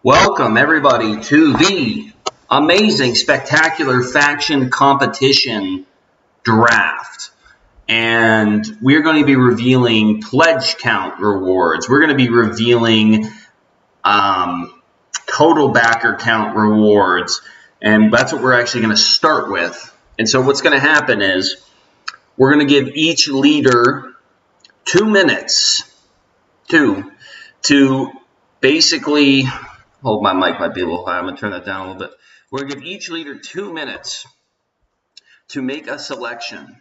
Welcome, everybody, to the amazing, spectacular faction competition draft. And we're going to be revealing pledge count rewards. We're going to be revealing total backer count rewards. And that's what we're actually going to start with. And so what's going to happen is we're going to give each leader 2 minutes to basically... Hold, my mic might be a little high. I'm going to turn that down a little bit. We're going to give each leader 2 minutes to make a selection.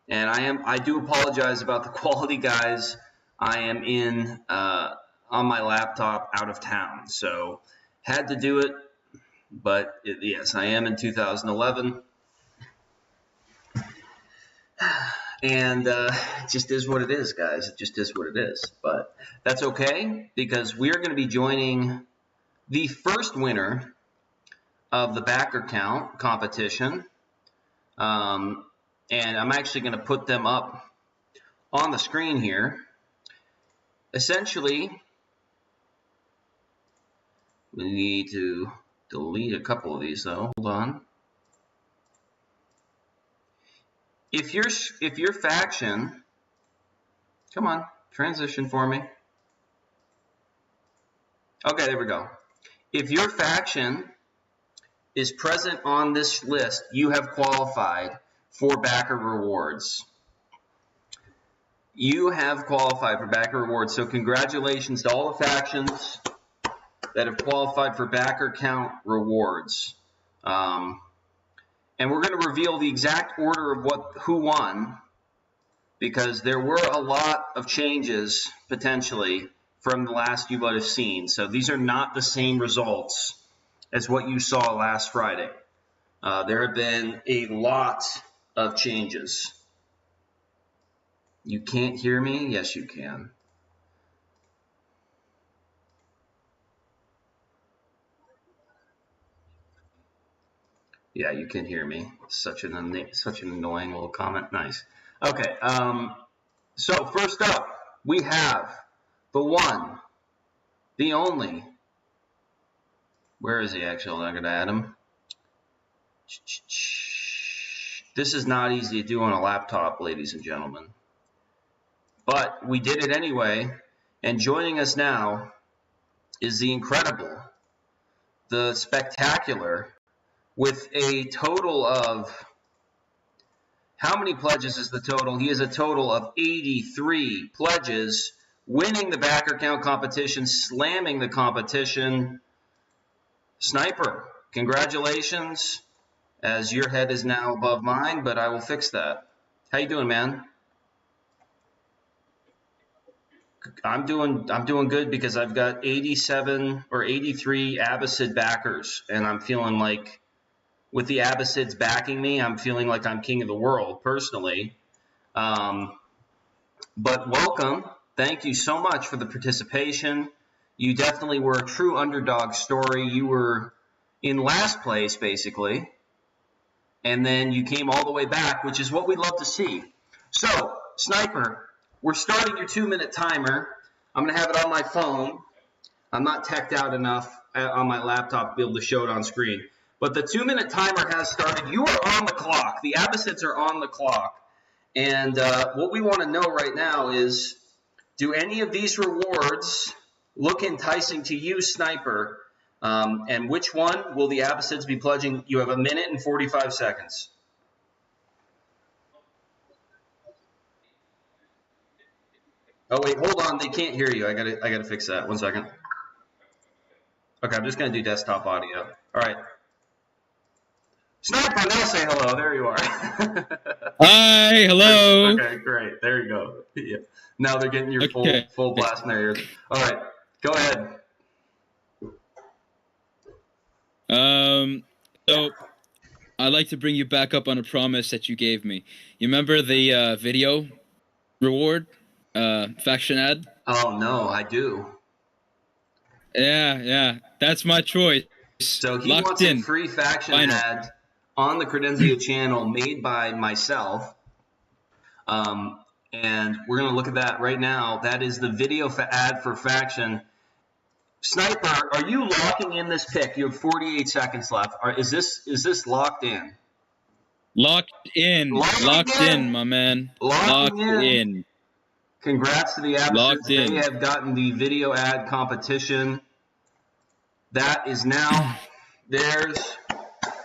And I do apologize about the quality, guys. I am on my laptop out of town. So had to do it. But yes, I am in 2011. And it just is what it is, guys. It just is what it is. But that's okay, because we're going to be joining the first winner of the backer count competition, and I'm actually going to put them up on the screen here. Essentially, we need to delete a couple of these, though. Hold on. If your faction, come on, transition for me. Okay, there we go. If your faction is present on this list, you have qualified for backer rewards. You have qualified for backer rewards, so congratulations to all the factions that have qualified for backer count rewards. And we're going to reveal the exact order of who won because there were a lot of changes potentially from the last you might have seen. So these are not the same results as what you saw last Friday. There have been a lot of changes. You can't hear me? Yes, you can. Yeah, you can hear me. Such an annoying little comment. Nice. Okay. So first up, we have the one, the only. Where is he? Actually, I'm going to add him. This is not easy to do on a laptop, ladies and gentlemen. But we did it anyway. And joining us now is the incredible, the spectacular, with a total of, how many pledges is the total? He has a total of 83 pledges, winning the backer count competition, slamming the competition. Sniper, congratulations, as your head is now above mine, but I will fix that. How you doing, man? I'm doing good because I've got 87 or 83 Abbasid backers, and I'm feeling like, with the Abbasids backing me, I'm feeling like I'm king of the world personally. But welcome. Thank you so much for the participation. You definitely were a true underdog story. You were in last place, basically, and then you came all the way back, which is what we love to see. So, Sniper, we're starting your 2-minute timer. I'm going to have it on my phone. I'm not teched out enough on my laptop to be able to show it on screen. But the 2-minute timer has started. You are on the clock. The Abbasids are on the clock. And what we want to know right now is, do any of these rewards look enticing to you, Sniper? And which one will the Abbasids be pledging? You have 1 minute and 45 seconds. Oh, wait, hold on. They can't hear you. I gotta fix that. 1 second. Okay, I'm just going to do desktop audio. All right. Sniper, now say hello. There you are. Hi, hello. Okay, great. There you go. Yeah. Now they're getting your full blast in their ears. All right, go ahead. So I'd like to bring you back up on a promise that you gave me. You remember the video reward faction ad? Oh no, I do. Yeah, that's my choice. So he wants a free faction ad on the Credenzio channel made by myself. And we're going to look at that right now. That is the video ad for faction. Sniper, are you locking in this pick? You have 48 seconds left. Is this locked in? Locked in, my man. Locked in. Congrats to the Abbasids. They have gotten the video ad competition. That is now theirs.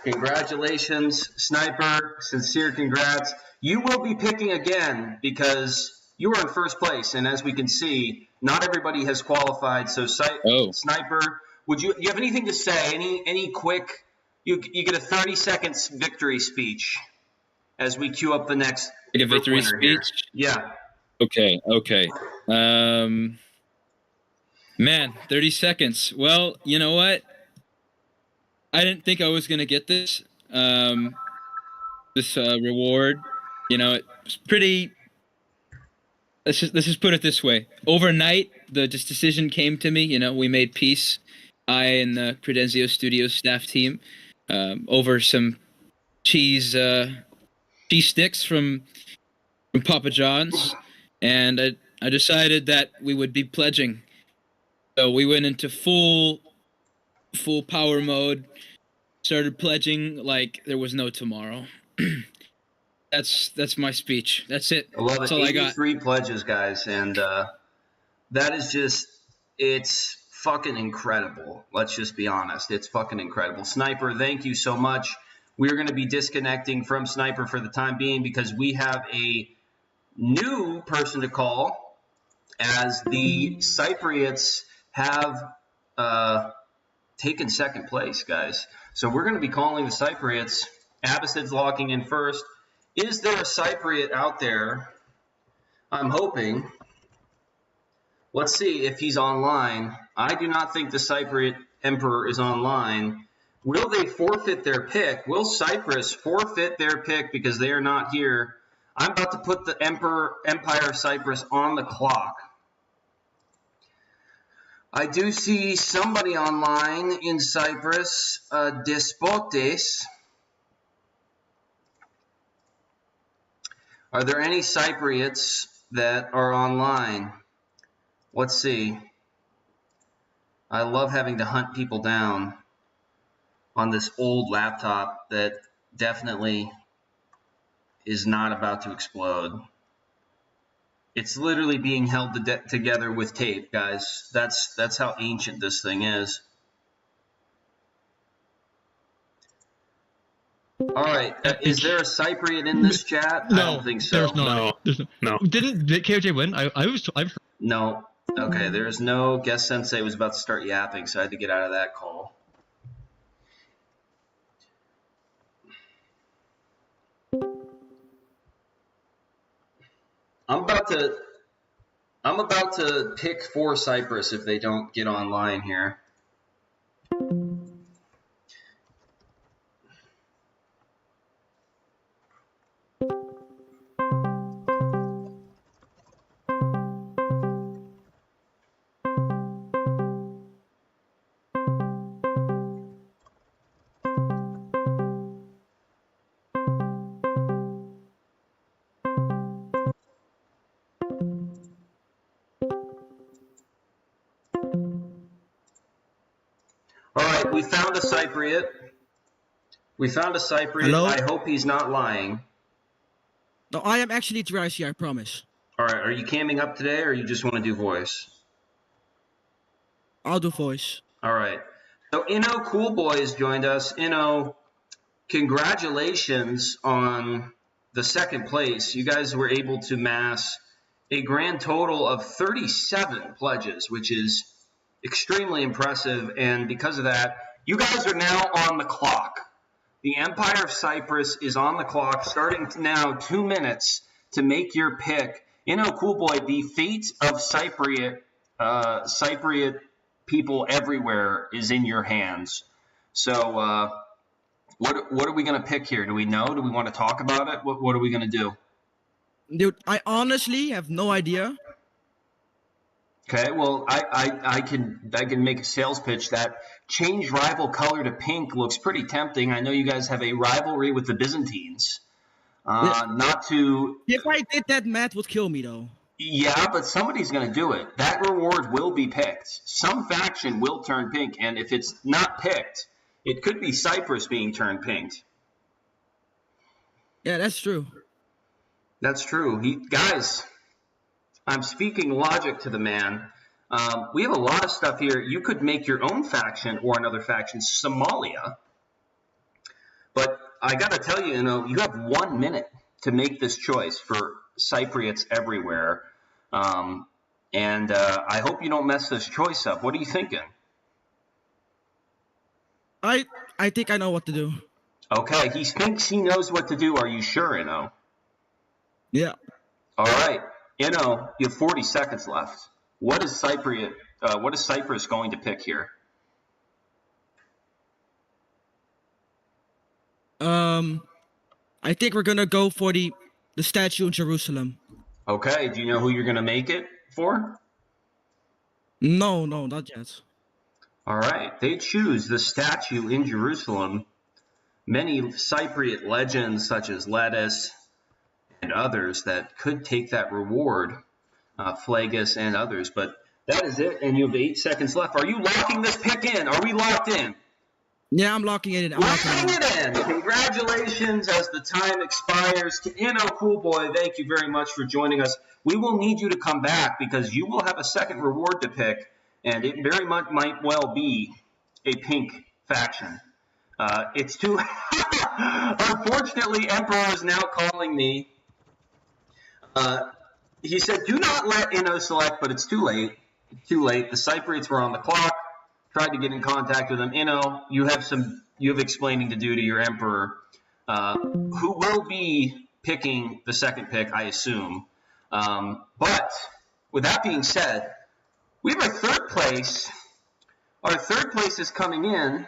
Congratulations, Sniper. Sincere congrats. You will be picking again because you are in first place, and as we can see, not everybody has qualified. So, Sniper, would you have anything to say? Any quick? You get a 30 seconds victory speech as we queue up the next. Like a victory speech? Yeah. Okay. Man, 30 seconds. Well, you know what? I didn't think I was gonna get this reward. You know, it's pretty. Let's just put it this way. Overnight, the decision came to me. You know, we made peace. I and the Credenzio Studios staff team over some cheese sticks from Papa John's, and I decided that we would be pledging. So we went into full power mode. Started pledging like there was no tomorrow. That's my speech. That's it. I love it. That's all I got. 83 pledges, guys, and that is it's fucking incredible. Let's just be honest. It's fucking incredible. Sniper, thank you so much. We're going to be disconnecting from Sniper for the time being because we have a new person to call, as the Cypriots have taken second place, guys. So we're going to be calling the Cypriots. Abbasids locking in first. Is there a Cypriot out there I'm hoping. Let's see if he's online. I do not think the Cypriot Emperor is online. Will they forfeit their pick? Will Cyprus forfeit their pick because they are not here? I'm about to put the Empire of Cyprus on the clock. I do see somebody online in Cyprus, Despotes. Are there any Cypriots that are online? Let's see. I love having to hunt people down on this old laptop that definitely is not about to explode. It's literally being held together with tape, guys. That's how ancient this thing is. All right, is there a Cypriot in this chat? No, I don't think so. There's not. No. Did KOJ win? No. Okay, there's no. Guest Sensei was about to start yapping, so I had to get out of that call. I'm about to pick for Cyprus if they don't get online here. We found a Cypriot. Hello? I hope he's not lying. No, I am actually Tracy, I promise. All right, are you camming up today or you just want to do voice? I'll do voice. All right. So Inno Cool Boy has joined us. Inno, congratulations on the second place. You guys were able to mass a grand total of 37 pledges, which is extremely impressive, and because of that, you guys are now on the clock. The Empire of Cyprus is on the clock, starting now 2 minutes to make your pick. Inno Cool Boy, the fate of Cypriot people everywhere is in your hands. So, what are we going to pick here? Do we know? Do we want to talk about it? What are we going to do? Dude, I honestly have no idea. Okay, well, I can make a sales pitch that change rival color to pink looks pretty tempting. I know you guys have a rivalry with the Byzantines. Not to... If I did that, Matt would kill me, though. Yeah, but somebody's going to do it. That reward will be picked. Some faction will turn pink, and if it's not picked, it could be Cyprus being turned pink. Yeah, that's true. That's true. Guys... I'm speaking logic to the man. We have a lot of stuff here. You could make your own faction or another faction, Somalia. But I got to tell you, you have 1 minute to make this choice for Cypriots everywhere. And I hope you don't mess this choice up. What are you thinking? I think I know what to do. Okay, he thinks he knows what to do. Are you sure, Inno? Yeah. All right. Inno, you have 40 seconds left. What is Cyprus going to pick here? I think we're gonna go for the statue in Jerusalem. Okay, do you know who you're gonna make it for? No, not yet. All right, they choose the statue in Jerusalem. Many Cypriot legends, such as Lettuce and others, that could take that reward, Phlegus and others, but that is it, and you have 8 seconds left. Are you locking this pick in? Are we locked in? Yeah, I'm locking it in. Locking it in. Congratulations as the time expires. To Inno Cool Boy, thank you very much for joining us. We will need you to come back because you will have a second reward to pick, and it very much might well be a pink faction. It's too... Unfortunately, Emperor is now calling me. He said, do not let Inno select, but it's too late. It's too late. The Cypriots were on the clock. Tried to get in contact with him. Inno, you have explaining to do to your Emperor, who will be picking the second pick, I assume. But with that being said, we have our third place. Our third place is coming in,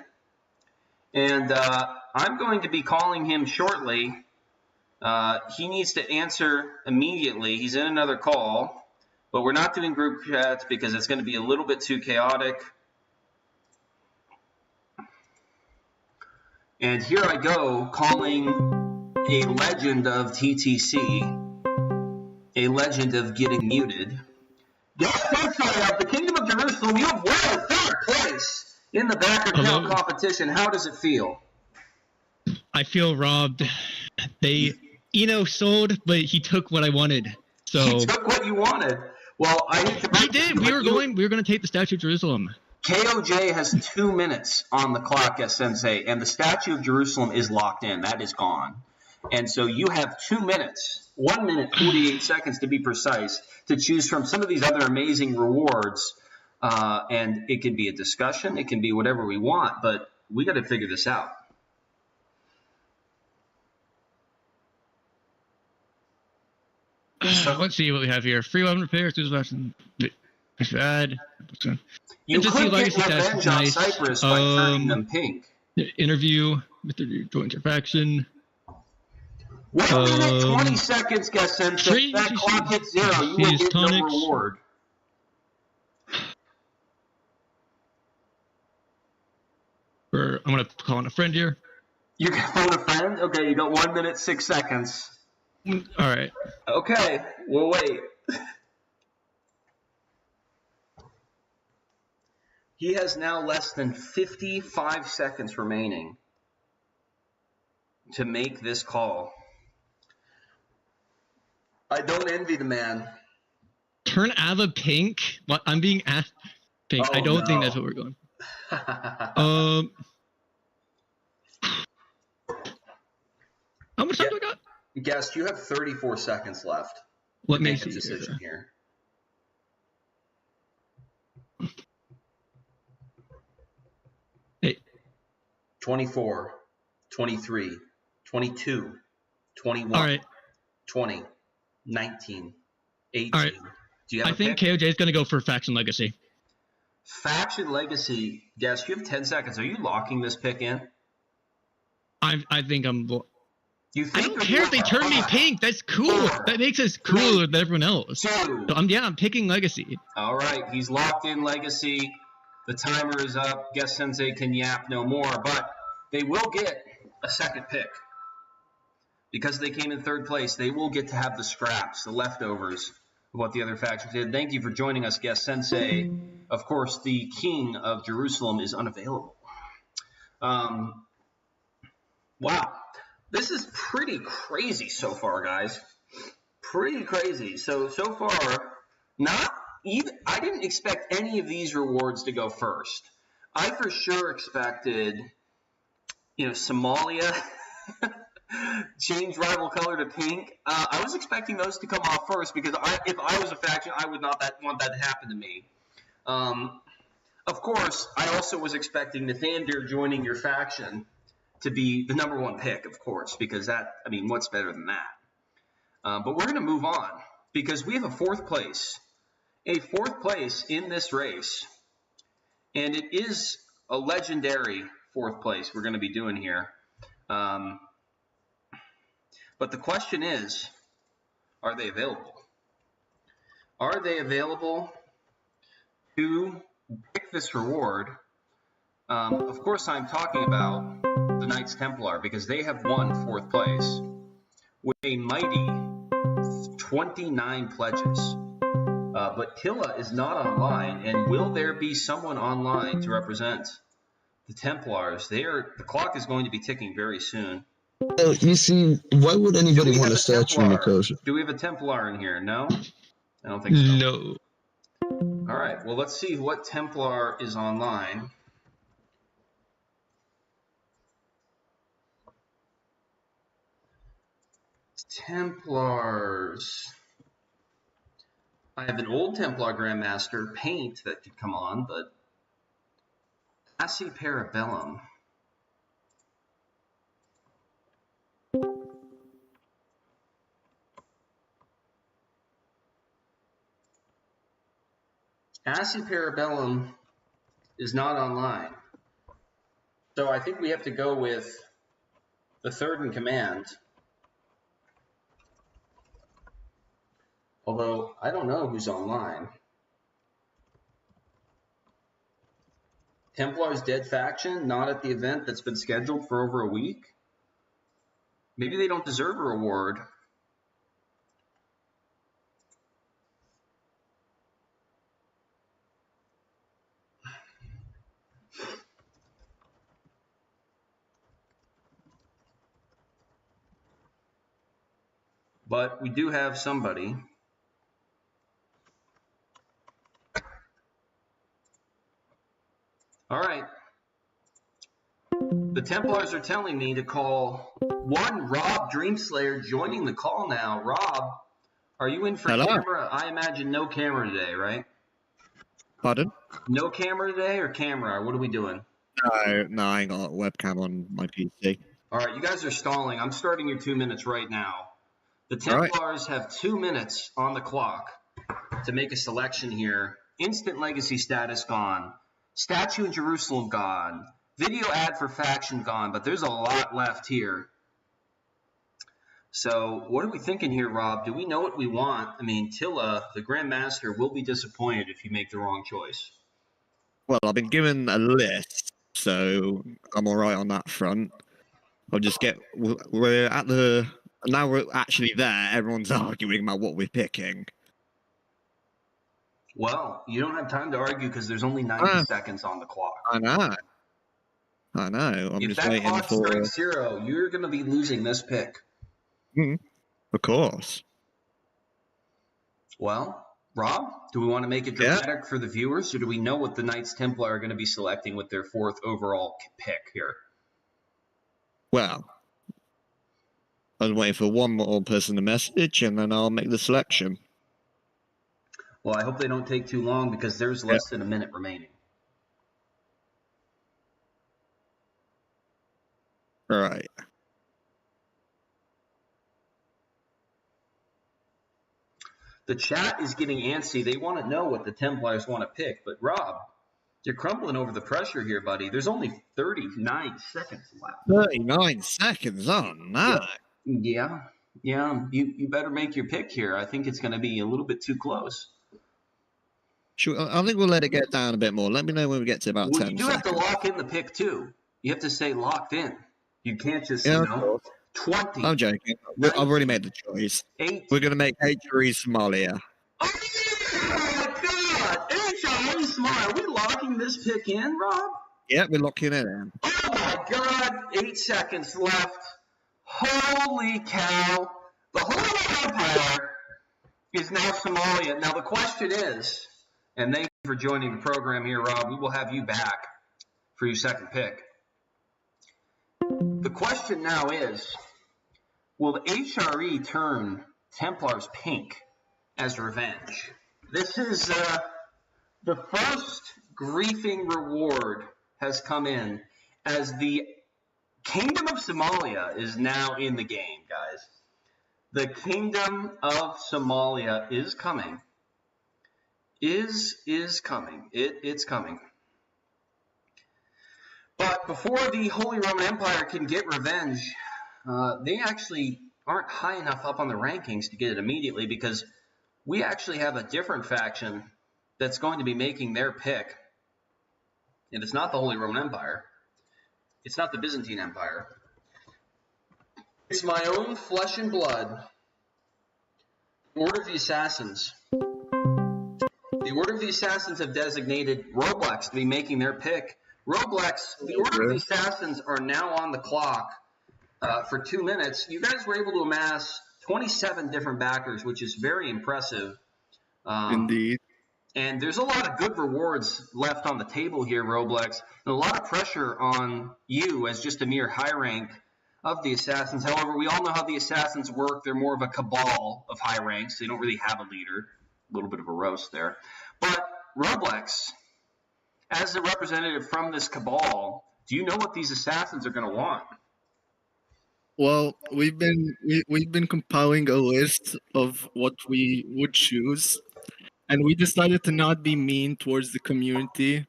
and I'm going to be calling him shortly. He needs to answer immediately. He's in another call, but we're not doing group chats because it's going to be a little bit too chaotic. And here I go calling a legend of TTC, a legend of getting muted. Guest of the Kingdom of Jerusalem, you have won third place in the backer count competition. How does it feel? I feel robbed. Eno sold, but he took what I wanted. So he took what you wanted. Well, I hate to break he did. We were going to take the Statue of Jerusalem. KOJ has 2 minutes on the clock as Sensei, and the Statue of Jerusalem is locked in. That is gone. And so you have 2 minutes, 1 minute, 48 seconds to be precise, to choose from some of these other amazing rewards. And it can be a discussion. It can be whatever we want, but we got to figure this out. Let's see what we have here. Free 11 repairs. It's bad. You could get revenge on Cyprus by turning them pink. Interview with the joint faction. 1 minute, 20 seconds, guest Sensei. If that clock hits 0, you will get no reward. I'm going to call on a friend here. You can phone a friend? Okay, you got 1 minute, 6 seconds. All right. Okay, we'll wait. He has now less than 55 seconds remaining to make this call. I don't envy the man. Turn Ava pink? What? I'm being asked pink. Oh, I don't think no. that's what we're going. How much time do I got? Guest, you have 34 seconds left. Let me Make a see decision here. Hey. 24, 23, 22, 21, All right. 20, 19, 18. All right. Do you have I think pick? KOJ is going to go for Faction Legacy. Faction Legacy. Guess you have 10 seconds. Are you locking this pick in? I think I'm. You I think don't care if they turn me pink. That's cool. That makes us cooler than everyone else. So I'm picking Legacy. All right, he's locked in Legacy. The timer is up. Guest Sensei can yap no more, but they will get a second pick. Because they came in third place, they will get to have the scraps, the leftovers of what the other factions did. Thank you for joining us, Guest Sensei. Of course, the King of Jerusalem is unavailable. Wow. This is pretty crazy so far, guys. Pretty crazy. So far, not even. I didn't expect any of these rewards to go first. I for sure expected, Somalia, change rival color to pink. I was expecting those to come off first because if I was a faction, I would not want that to happen to me. Of course, I also was expecting Nathander joining your faction to be the number one pick, of course, because what's better than that? But we're going to move on because we have a fourth place in this race, and it is a legendary fourth place we're going to be doing here. But the question is, are they available? Are they available to pick this reward? Of course, I'm talking about the Knights Templar because they have won fourth place with a mighty 29 pledges. But Tilla is not online, and will there be someone online to represent the Templars? The clock is going to be ticking very soon. You see, why would anybody want a statue in Nicosia? Do we have a Templar in here? No? I don't think so. No. All right, well, let's see what Templar is online. Templars. I have an old Templar Grandmaster paint that could come on, but Assi Parabellum. Assi Parabellum is not online. So I think we have to go with the third in command. Although, I don't know who's online. Templar's Dead Faction, not at the event that's been scheduled for over a week. Maybe they don't deserve a reward. But we do have somebody. All right. The Templars are telling me to call one Rob Dreamslayer joining the call now. Rob, are you in for camera? I imagine no camera today, right? Pardon? No camera today or camera? What are we doing? No, I ain't got a webcam on my PC. All right, you guys are stalling. I'm starting your 2 minutes right now. The Templars have 2 minutes on the clock to make a selection here. Instant legacy status gone. Statue in Jerusalem gone. Video ad for faction gone, but there's a lot left here. So what are we thinking here, Rob? Do we know what we want? I mean, Tilla, the Grand Master, will be disappointed if you make the wrong choice. Well, I've been given a list, so I'm all right on that front. I'll just get... We're at the... Now we're actually there. Everyone's arguing about what we're picking. Well, you don't have time to argue because there's only 90 seconds on the clock. I know. I'm if just that waiting clock for... strikes 0, you're going to be losing this pick. Of course. Well, Rob, do we want to make it dramatic for the viewers, or do we know what the Knights Templar are going to be selecting with their 4th overall pick here? Well, I'm waiting for one more person to message, and then I'll make the selection. Well, I hope they don't take too long because there's less than a minute remaining. All right. The chat is getting antsy. They want to know what the Templars want to pick. But, Rob, you're crumbling over the pressure here, buddy. There's only 39 seconds left. 39 seconds? Oh, no. Yeah. You better make your pick here. I think it's going to be a little bit too close. Sure, I think we'll let it get down a bit more. Let me know when we get to about 10 seconds. You do have to lock in the pick, too. You have to say locked in. You can't just, 20. I'm joking. I've already made the choice. 8. We're going to make HRE Somalia. Oh, my God. HRE Somalia. Are we locking this pick in, Rob? Yeah, we're locking it in. Oh, my God. 8 seconds left. Holy cow. The Holy Empire is now Somalia. Now, the question is, and thank you for joining the program here, Rob. We will have you back for your second pick. The question now is, will the HRE turn Templars pink as revenge? This is the first griefing reward has come in as the Kingdom of Somalia is now in the game, guys. The Kingdom of Somalia is coming. Is coming. It's coming. But before the Holy Roman Empire can get revenge, they actually aren't high enough up on the rankings to get it immediately because we actually have a different faction that's going to be making their pick. And it's not the Holy Roman Empire. It's not the Byzantine Empire. It's my own flesh and blood. Order of the Assassins. The Order of the Assassins have designated Roblex to be making their pick. Roblex, the Order of the Assassins are now on the clock for 2 minutes. You guys were able to amass 27 different backers, which is very impressive. Indeed. And there's a lot of good rewards left on the table here, Roblex, and a lot of pressure on you as just a mere high rank of the Assassins. However, we all know how the Assassins work. They're more of a cabal of high ranks. They don't really have a leader. A little bit of a roast there. But Roblex, as a representative from this cabal, do you know what these Assassins are going to want? Well, we've been compiling a list of what we would choose, and we decided to not be mean towards the community,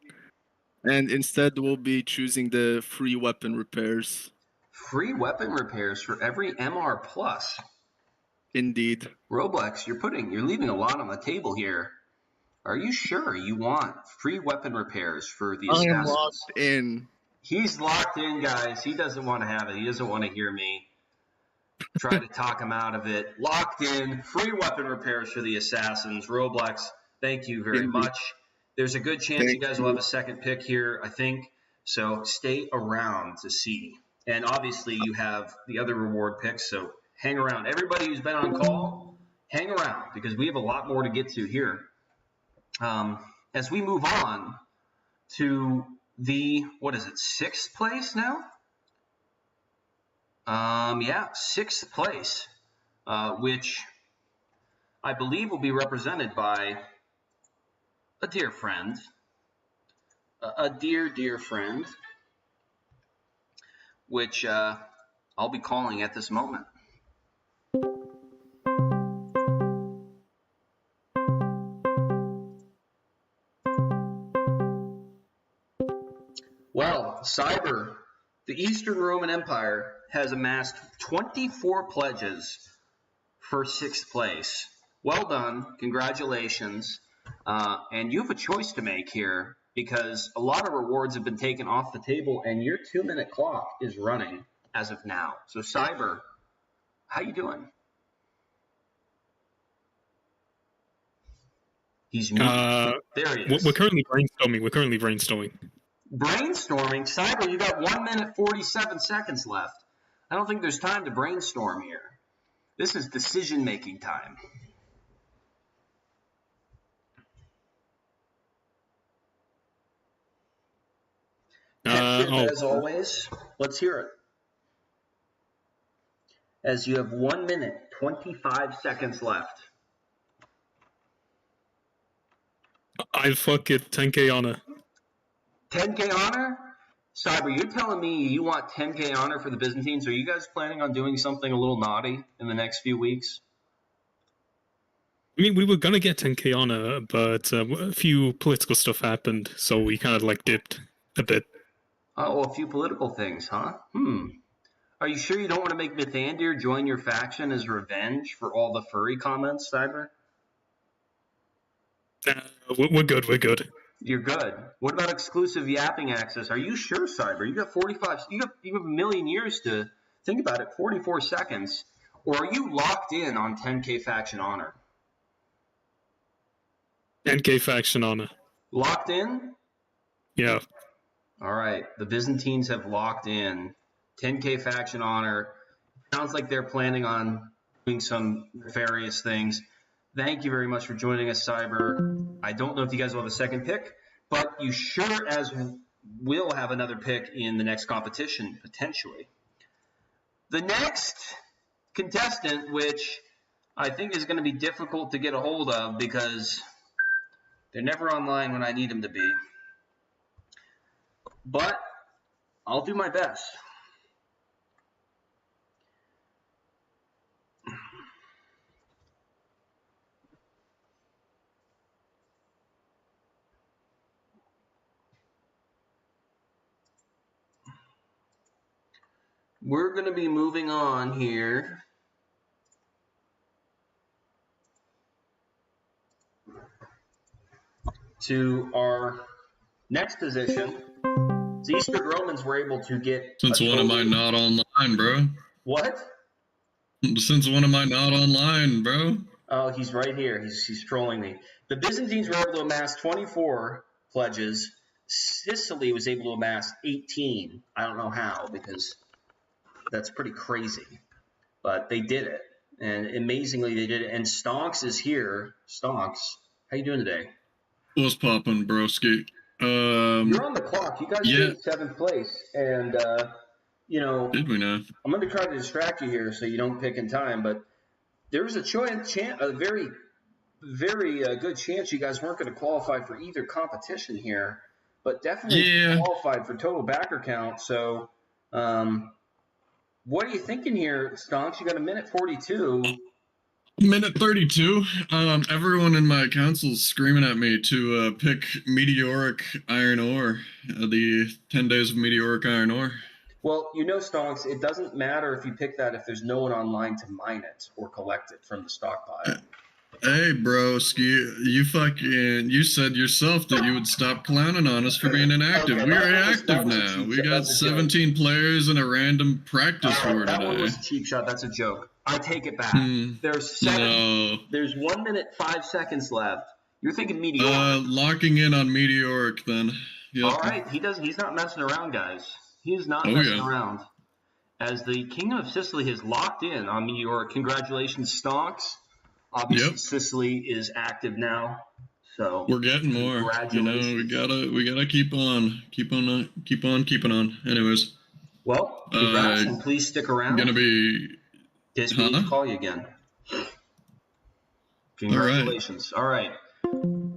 and instead we'll be choosing the free weapon repairs. Free weapon repairs for every MR plus. Indeed. Roblox, you're leaving a lot on the table here. Are you sure you want free weapon repairs for the I am assassins? locked in. He's locked in, guys. He doesn't want to have it. He doesn't want to hear me try to talk him out of it. Locked in, free weapon repairs for the assassins. Roblox, thank you very much. There's a good chance you guys will have a second pick here, I think. So stay around to see. And obviously you have the other reward picks, so hang around. Everybody who's been on call, hang around because we have a lot more to get to here. As we move on to the, what is it, 6th place now? Yeah, 6th place, which I believe will be represented by a dear friend, a dear friend, which I'll be calling at this moment. Well, Cyber, the Eastern Roman Empire has amassed 24 pledges for 6th place. Well done, congratulations. And you have a choice to make here because a lot of rewards have been taken off the table and your 2-minute clock is running as of now. So Cyber, how you doing? He's muted. There he is. We're currently brainstorming. Brainstorming? Cyber, you got 1 minute 47 seconds left. I don't think there's time to brainstorm here. This is decision-making time. As always, let's hear it. As you have 1 minute 25 seconds left. I fuck it, 10k honor. 10k honor? Cyber, you're telling me you want 10k honor for the Byzantines? Are you guys planning on doing something a little naughty in the next few weeks? I mean, we were gonna get 10k honor, but a few political stuff happened, so we kind of like dipped a bit. Oh, a few political things, huh? Are you sure you don't want to make Mythandir join your faction as revenge for all the furry comments, Cyber? We're good. You're good. What about exclusive yapping access? Are you sure, Cyber? You got 45. You have a million years to think about it. 44 seconds. Or are you locked in on 10k faction honor? 10k faction honor. Locked in? Yeah. All right. The Byzantines have locked in 10k faction honor. Sounds like they're planning on doing some nefarious things. Thank you very much for joining us, Cyber. I don't know if you guys will have a second pick, but you sure as will have another pick in the next competition, potentially. The next contestant, which I think is going to be difficult to get a hold of because they're never online when I need them to be. But I'll do my best. We're going to be moving on here to our next position. The Eastern Romans were able to get... Since when am I not online, bro? What? Since when am I not online, bro? Oh, he's right here. He's trolling me. The Byzantines were able to amass 24 pledges. Sicily was able to amass 18. I don't know how, because that's pretty crazy. But they did it. And amazingly, they did it. And Stonks is here. Stonks, how you doing today? What's poppin', broski? You're on the clock. You guys did 7th place. And, you know, did we not? I'm going to try to distract you here so you don't pick in time. But there was a very, very good chance you guys weren't going to qualify for either competition here. But definitely qualified for total backer count. So, what are you thinking here, Stonks? You got 1 minute 42. Minute 32. Everyone in my council's screaming at me to pick meteoric iron ore. The 10 days of meteoric iron ore. Well, you know, Stonks, it doesn't matter if you pick that if there's no one online to mine it or collect it from the stockpile. Hey, broski, you said yourself that you would stop clowning on us for being inactive. Okay, We are that active was a now. cheap We shot. got That's a joke. 17 players and a random practice war That one today. was a cheap shot. That's a joke. I take it back. Hmm. There's No. There's 1 minute 5 seconds left. You're thinking meteoric. Locking in on meteoric then. Yep. All right, he's not messing around, guys. He is not Oh, messing yeah. around. As the Kingdom of Sicily has locked in on meteoric. Congratulations, Stonks. Obviously, Yep. Sicily is active now. So We're getting more. You know, Congratulations. we gotta keep on keeping on. Anyways, Well, congrats, and please stick around. gonna be Disney Huh? call you again. Congratulations. All right.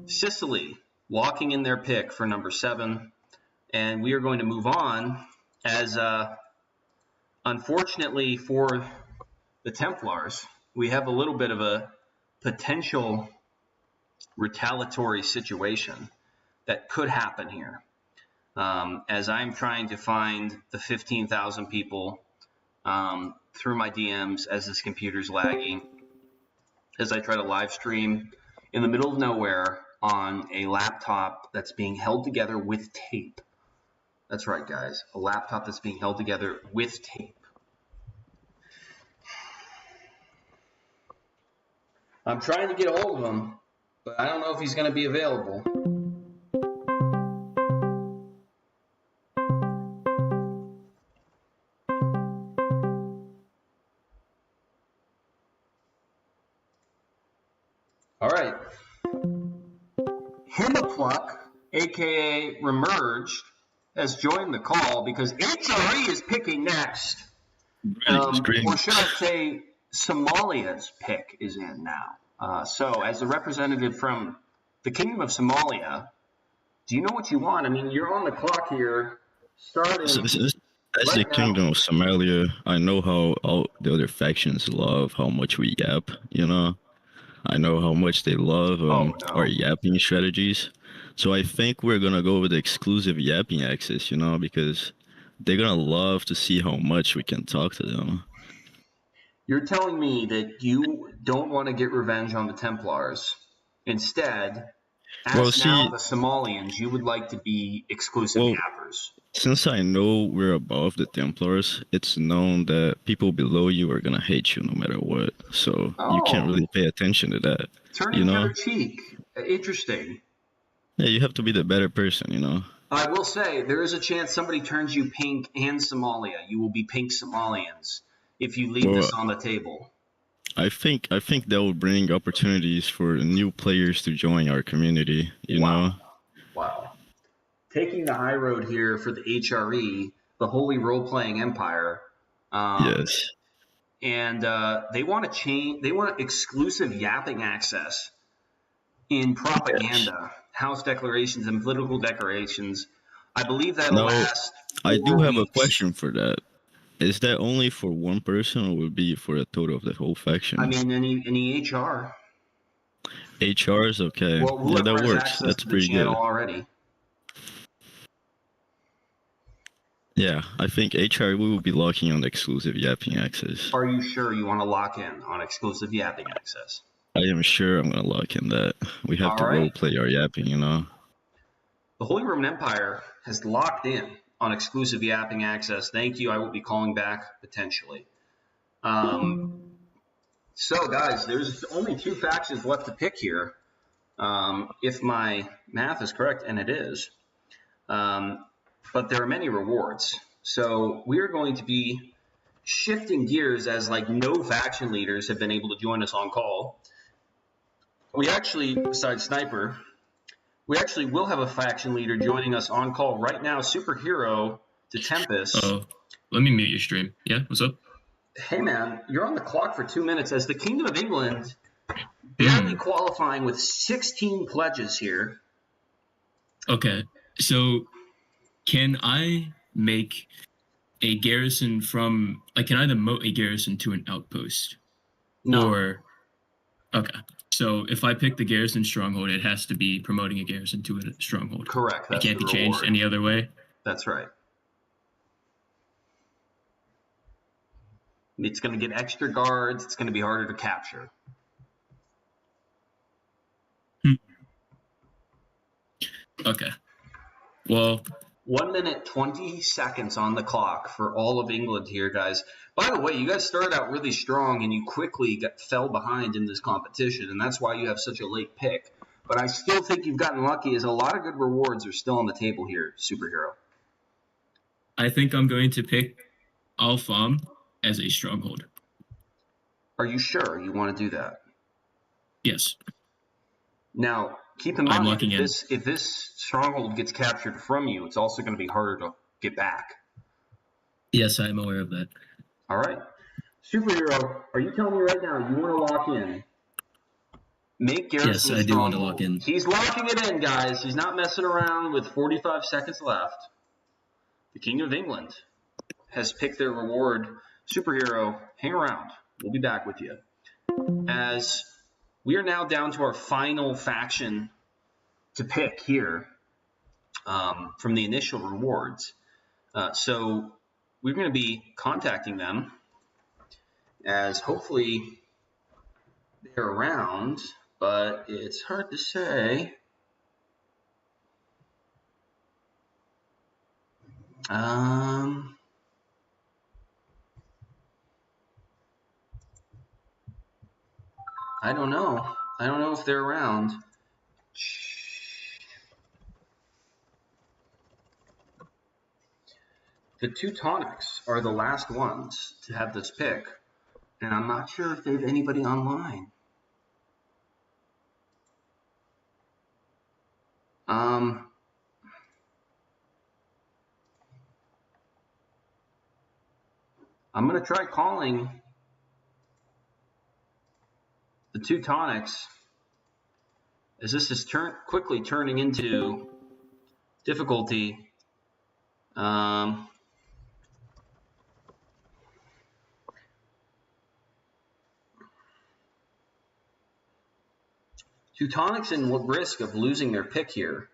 Sicily locking in their pick for number 7. And we are going to move on as, unfortunately for the Templars, we have a little bit of a potential retaliatory situation that could happen here. As I'm trying to find the 15,000 people through my DMs as this computer's lagging, as I try to live stream in the middle of nowhere on a laptop that's being held together with tape. That's right, guys. A laptop that's being held together with tape. I'm trying to get a hold of him, but I don't know if he's going to be available. All right. Himapluck, aka Remerged, has joined the call because HRE is picking next. Or should I say, Somalia's pick is in now. So, as a representative from the Kingdom of Somalia, do you know what you want? I mean, you're on the clock here, starting. As the right now. Kingdom of Somalia, I know how all the other factions love how much we yap, you know? I know how much they love our yapping strategies. So I think we're going to go with the exclusive yapping access, you know, because they're going to love to see how much we can talk to them. You're telling me that you don't want to get revenge on the Templars. Instead, as now the Somalians, you would like to be exclusive yappers. Since I know we're above the Templars, it's known that people below you are going to hate you no matter what. So you can't really pay attention to that. Turning the other cheek. Interesting. Yeah, you have to be the better person, you know? I will say, there is a chance somebody turns you pink and Somalia. You will be pink Somalians if you leave this on the table. I think that will bring opportunities for new players to join our community, you know? Wow. Taking the high road here for the HRE, the Holy Role-Playing Empire. Yes. And they want to change. They want exclusive yapping access in propaganda, house declarations, and political declarations. I believe that last. I do have a question for that. Is that only for one person, or would be for a total of the whole faction? I mean, any HR. HR is okay. Well, yeah, that has works. access That's to the pretty good. channel already. Yeah, I think HR we will be locking on exclusive yapping access. Are you sure you want to lock in on exclusive yapping access? I am sure I'm gonna lock in that. We have to role play our yapping, you know. The Holy Roman Empire has locked in on exclusive yapping access. Thank you. I will be calling back potentially. So, guys, there's only 2 factions left to pick here, if my math is correct, and it is. But there are many rewards. So we are going to be shifting gears as no faction leaders have been able to join us on call. We actually, besides Sniper, we actually will have a faction leader joining us on call right now. Superhero to Tempest. Oh, let me mute your stream. Yeah, what's up? Hey man, you're on the clock for 2 minutes as the Kingdom of England barely qualifying with 16 pledges here. Okay, so can I make a garrison from, can I demote a garrison to an outpost? No. Or Okay. So if I pick the Garrison Stronghold, it has to be promoting a garrison to a stronghold. Correct. It That's can't the be changed reward. any other way. That's right. It's going to get extra guards. It's going to be harder to capture. Okay. Well, 1 minute, 20 seconds on the clock for all of England here, guys. By the way, you guys started out really strong and you quickly fell behind in this competition, and that's why you have such a late pick. But I still think you've gotten lucky, as a lot of good rewards are still on the table here, Superhero. I think I'm going to pick Al-Fam as a stronghold. Are you sure you want to do that? Yes. Now, keep in I'm mind, locking in. if this stronghold gets captured from you, it's also going to be harder to get back. Yes, I'm aware of that. All right. Superhero, are you telling me right now you want to lock in? Make Garrison Yes, I do want to stronghold. lock in. He's locking it in, guys. He's not messing around with 45 seconds left. The King of England has picked their reward. Superhero, hang around. We'll be back with you. As we are now down to our final faction to pick here from the initial rewards. So we're going to be contacting them, as hopefully they're around, but it's hard to say. I don't know. I don't know if they're around. The Teutonics are the last ones to have this pick, and I'm not sure if they have anybody online. I'm going to try calling the Teutonics, as this is quickly turning into difficulty. Teutonics in risk of losing their pick here.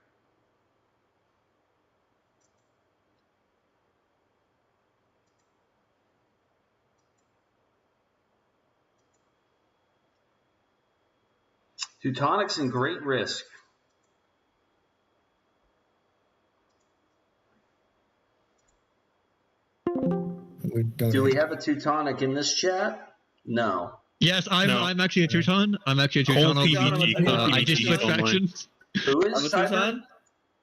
Teutonics in great risk. Do we have a Teutonic in this chat? No. Yes, No. I'm actually a Teuton. I'm actually a Cole Teuton. TVG. I just switched online. factions. Who is Cyber?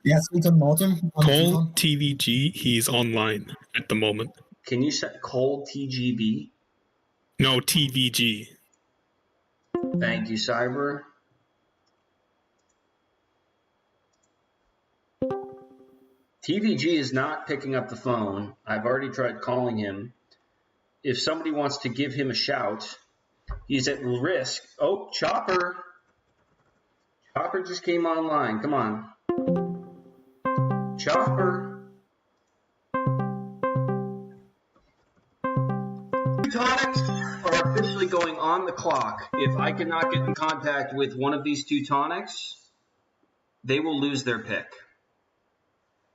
Yes, Ethan Morton. Cole TVG, he's online at the moment. Can you set Cole TGB? No, TVG. Thank you, Cyber. TVG is not picking up the phone. I've already tried calling him. If somebody wants to give him a shout, he's at risk. Oh, Chopper. Chopper just came online. Come on. Chopper. Teutonics are officially going on the clock. If I cannot get in contact with one of these Teutonics, they will lose their pick.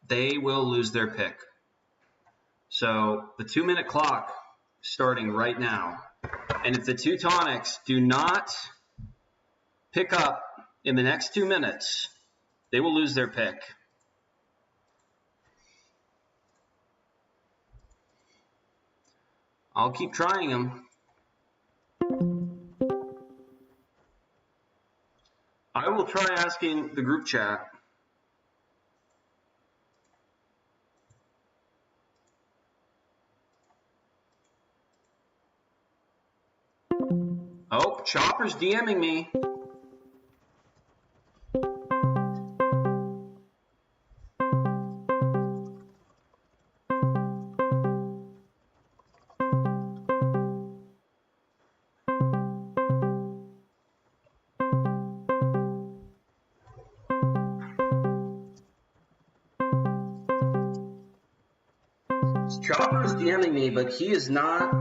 They will lose their pick. So the 2-minute clock starting right now. And if the Teutonics do not pick up in the next 2 minutes, they will lose their pick. I'll keep trying them. I will try asking the group chat. Oh, Chopper's DMing me. Chopper's DMing me, but he is not.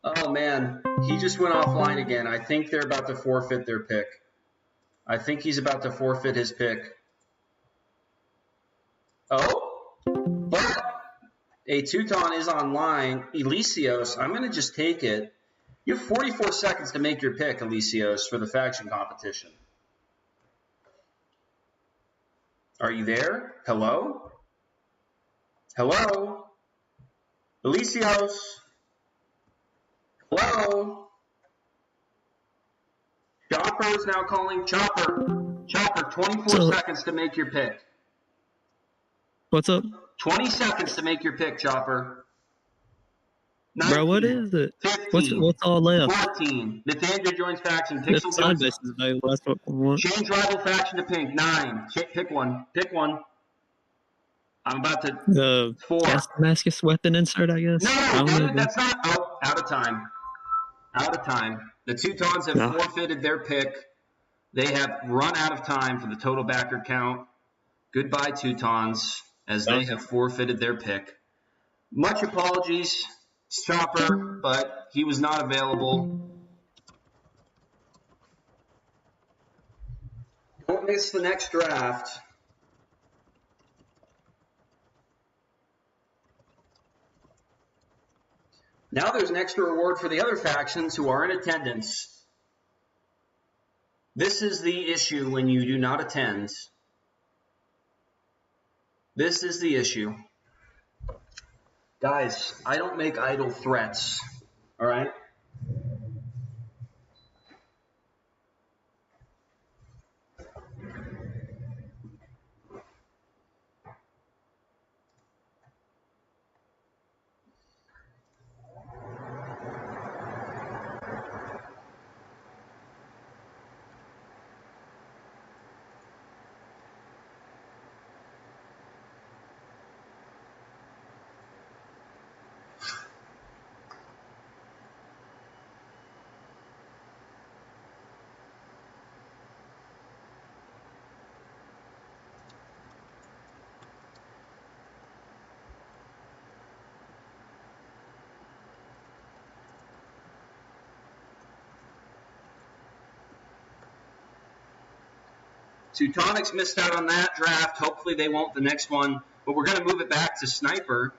Oh man, He just went offline again. I think they're about to forfeit their pick. I think he's about to forfeit his pick. Oh, but a Teuton is online. Elysios, I'm going to just take it. You have 44 seconds to make your pick, Elysios, for the faction competition. Are you there? Hello? Hello? Elysios? Hello? Chopper is now calling. Chopper, 24 seconds to make your pick. What's up? 20 seconds to make your pick, Chopper. 19, Bro, what is it? 15, What's all left? 14. Nathaniel joins faction. Pixel It's side joins. bases, baby. That's what I want. Change rival faction to pink. 9. Pick one. Pick one. I'm about to. The 4. Damascus weapon insert, I guess. I don't know, No, that's not. Oh, out of time. Out of time. The Teutons have forfeited their pick. They have run out of time for the total backer count. Goodbye, Teutons, as they have forfeited their pick. Much apologies, Chopper, but he was not available. Don't miss the next draft. Now there's an extra reward for the other factions who are in attendance. This is the issue when you do not attend. This is the issue. Guys, I don't make idle threats, all right? Teutonics missed out on that draft. Hopefully they won't the next one. But we're going to move it back to Sniper.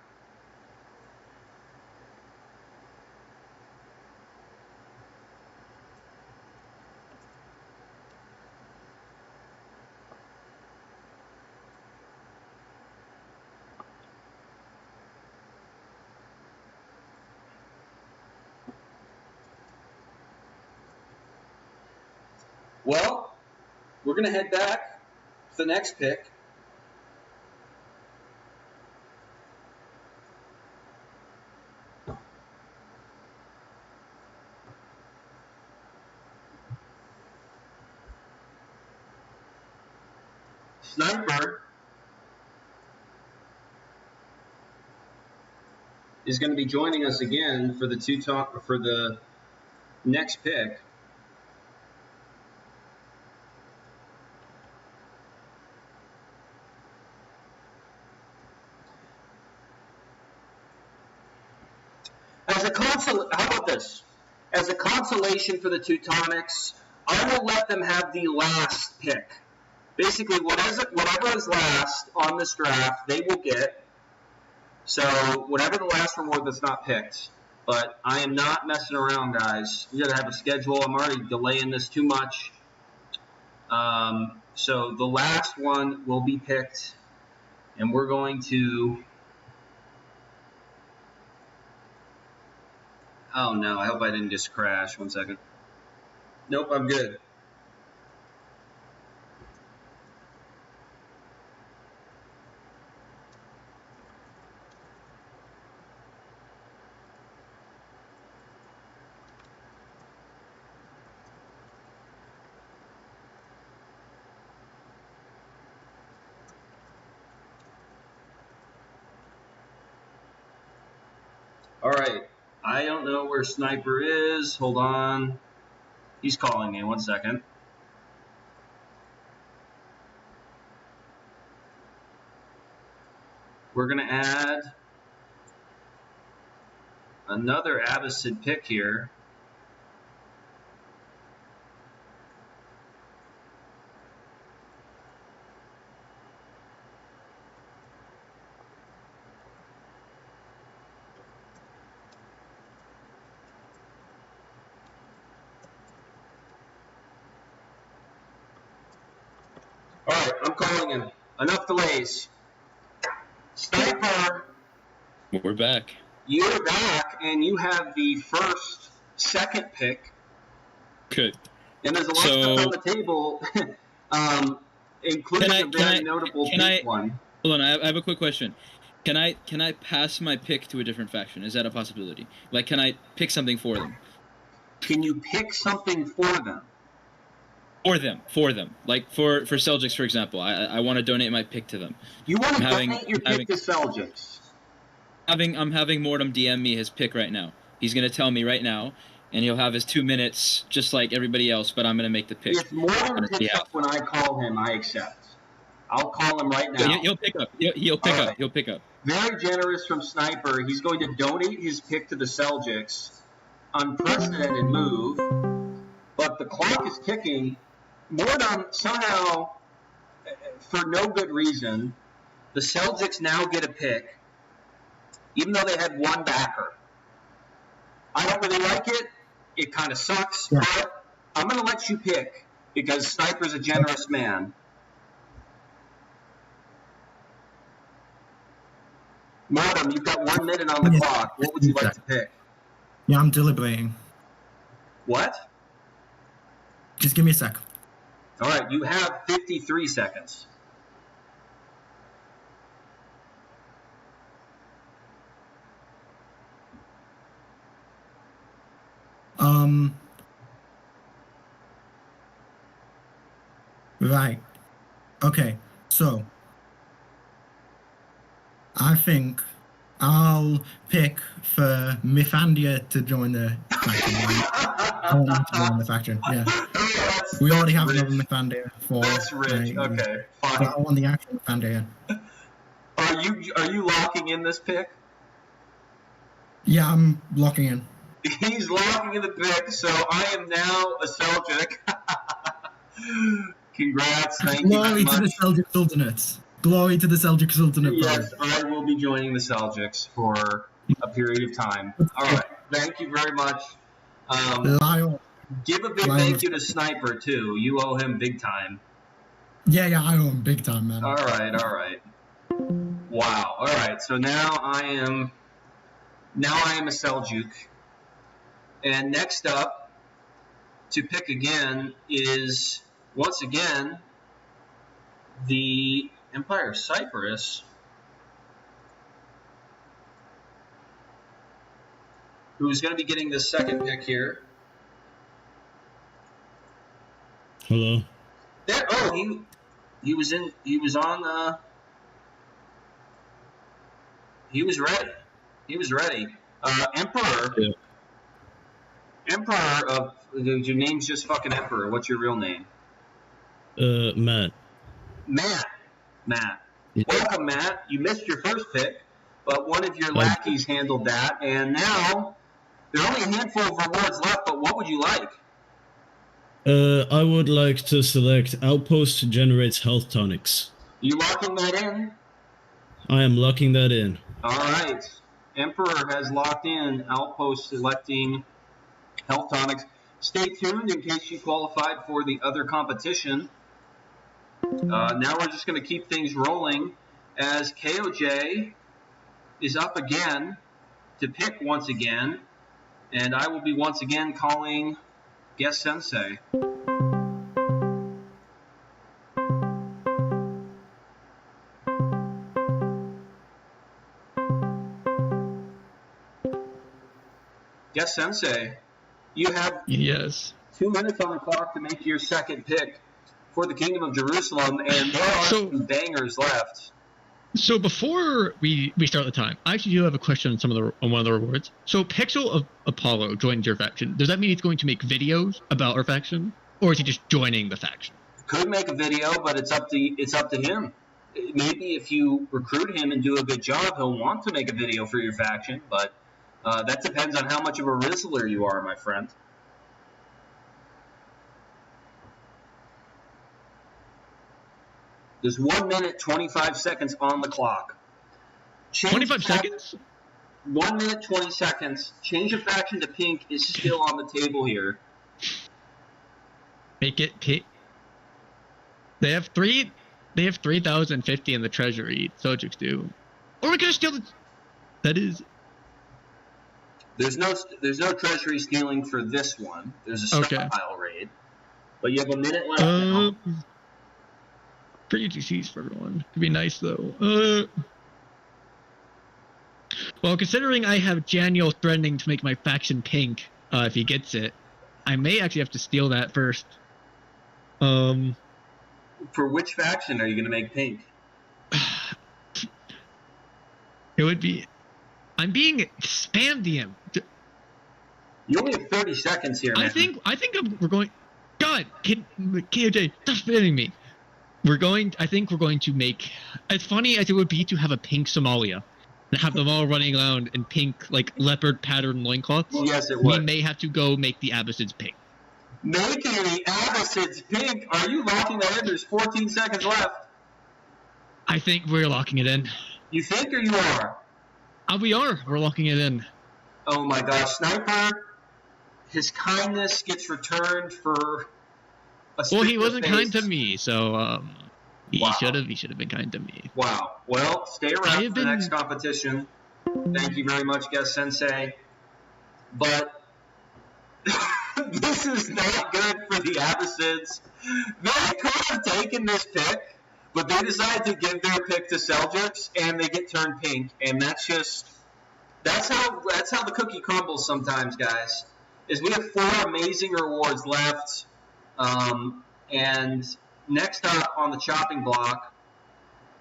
Well, we're going to head back to the next pick. Sniper is going to be joining us again for the next pick. How about this? As a consolation for the Teutonics, I will let them have the last pick. Basically, whatever is last on this draft, they will get. So, whatever the last reward that's not picked. But I am not messing around, guys. We got to have a schedule. I'm already delaying this too much. So, the last one will be picked. And we're going to... Oh, no. I hope I didn't just crash. 1 second. Nope, I'm good. All right. I don't know where Sniper is. Hold on. He's calling me. 1 second. We're going to add another Abbasid pick here. All right, I'm calling him. Enough delays. Sniper, We're back. you're back, and you have the second pick. Okay. And there's a lot of stuff on the table, including a very notable pink one. Hold on, I have a quick question. Can I pass my pick to a different faction? Is that a possibility? Like, can I pick something for them? Can you pick something for them? For them. Like, for Selgics, for example. I want to donate my pick to them. You want to donate your pick to Selgics? I'm having Mortem DM me his pick right now. He's going to tell me right now, and he'll have his 2 minutes, just like everybody else, but I'm going to make the pick. If Mortem picks up when I call him, I accept. I'll call him right now. He'll pick up. He'll pick up. He'll pick up. Very generous from Sniper. He's going to donate his pick to the Selgics. Unprecedented move. But the clock is ticking. Mortem, somehow, for no good reason, the Selgics now get a pick, even though they had one backer. I don't really like it. It kind of sucks. Yeah. But I'm going to let you pick, because Sniper's a generous man. Mortem, you've got 1 minute on the clock. What would you like to pick? Yeah, I'm deliberating. What? Just give me a sec. All right, you have 53 seconds. Right. Okay, so I think I'll pick for Mythandia to join the faction. I want him to join the faction, yeah. We already have another Mythandia for... That's rich, okay, fine. But I want the actual Mythandia. Are you locking in this pick? Yeah, I'm locking in. He's locking in the pick, so I am now a Seljuk. Congrats, thank you very much. Glory to the Seljuk Sultanates. Glory to the Seljuk Sultanate. Yes, I will be joining the Seljuks for a period of time. All right, thank you very much. Give a big thank you to Sniper, too. You owe him big time. Yeah, I owe him big time, man. All right. Wow, all right, so now I am a Seljuk. And next up to pick again is, once again, the Empire of Cyprus, who's going to be getting the second pick here. Hello. There. Oh, he was ready. Emperor. Yeah. Emperor of your name's just fucking Emperor. What's your real name? Matt. Matt. Yeah. Welcome, Matt. You missed your first pick, but one of your lackeys handled that, and now there are only a handful of rewards left, but what would you like? I would like to select Outpost generates health tonics. You locking that in? I am locking that in. All right. Emperor has locked in Outpost selecting health tonics. Stay tuned in case you qualified for the other competition. Now we're just going to keep things rolling as KOJ is up again to pick once again, and I will be once again calling Guest Sensei. Guest Sensei, you have 2 minutes on the clock to make your second pick for the Kingdom of Jerusalem, and there are some bangers left. So before we start the time, I actually do have a question on one of the rewards. So Pixel of Apollo joins your faction. Does that mean he's going to make videos about our faction, or is he just joining the faction? Could make a video, but it's up to him. Maybe if you recruit him and do a good job, he'll want to make a video for your faction, but that depends on how much of a Rizzler you are, my friend. There's 1 minute, 25 seconds on the clock. 25 seconds? 1 minute, 20 seconds. Change of faction to pink is still on the table here. Make it pink. They have 3 They have 3,050 in the treasury. Sojix do. Or we could just steal the. That is. There's no treasury stealing for this one. There's a stockpile raid. But you have a minute left now. Free UGCs for everyone. Could be nice though. Well, considering I have Janiel threatening to make my faction pink if he gets it, I may actually have to steal that first. For which faction are you going to make pink? It would be... I'm being spammed. You only have 30 seconds here, man. I think we're going... God! KOJ, stop spamming me! I think we're going to make... As funny as it would be to have a pink Somalia, and have them all running around in pink, like, leopard pattern loincloths. Yes, it would. We may have to go make the Abbasids pink. Making the Abbasids pink? Are you locking that in? There's 14 seconds left. I think we're locking it in. You think or you are? We are. We're locking it in. Oh my gosh. Sniper, his kindness gets returned for a Well, he wasn't face. kind to me, so he should have been kind to me. Wow. Well, stay around for the next competition. Thank you very much, Guest Sensei. But this is not good for the Abbasids. They could have taken this pick, but they decided to give their pick to Seljuk, and they get turned pink. And that's how the cookie crumbles sometimes, guys. Is we have 4 amazing rewards left, and next up on the chopping block,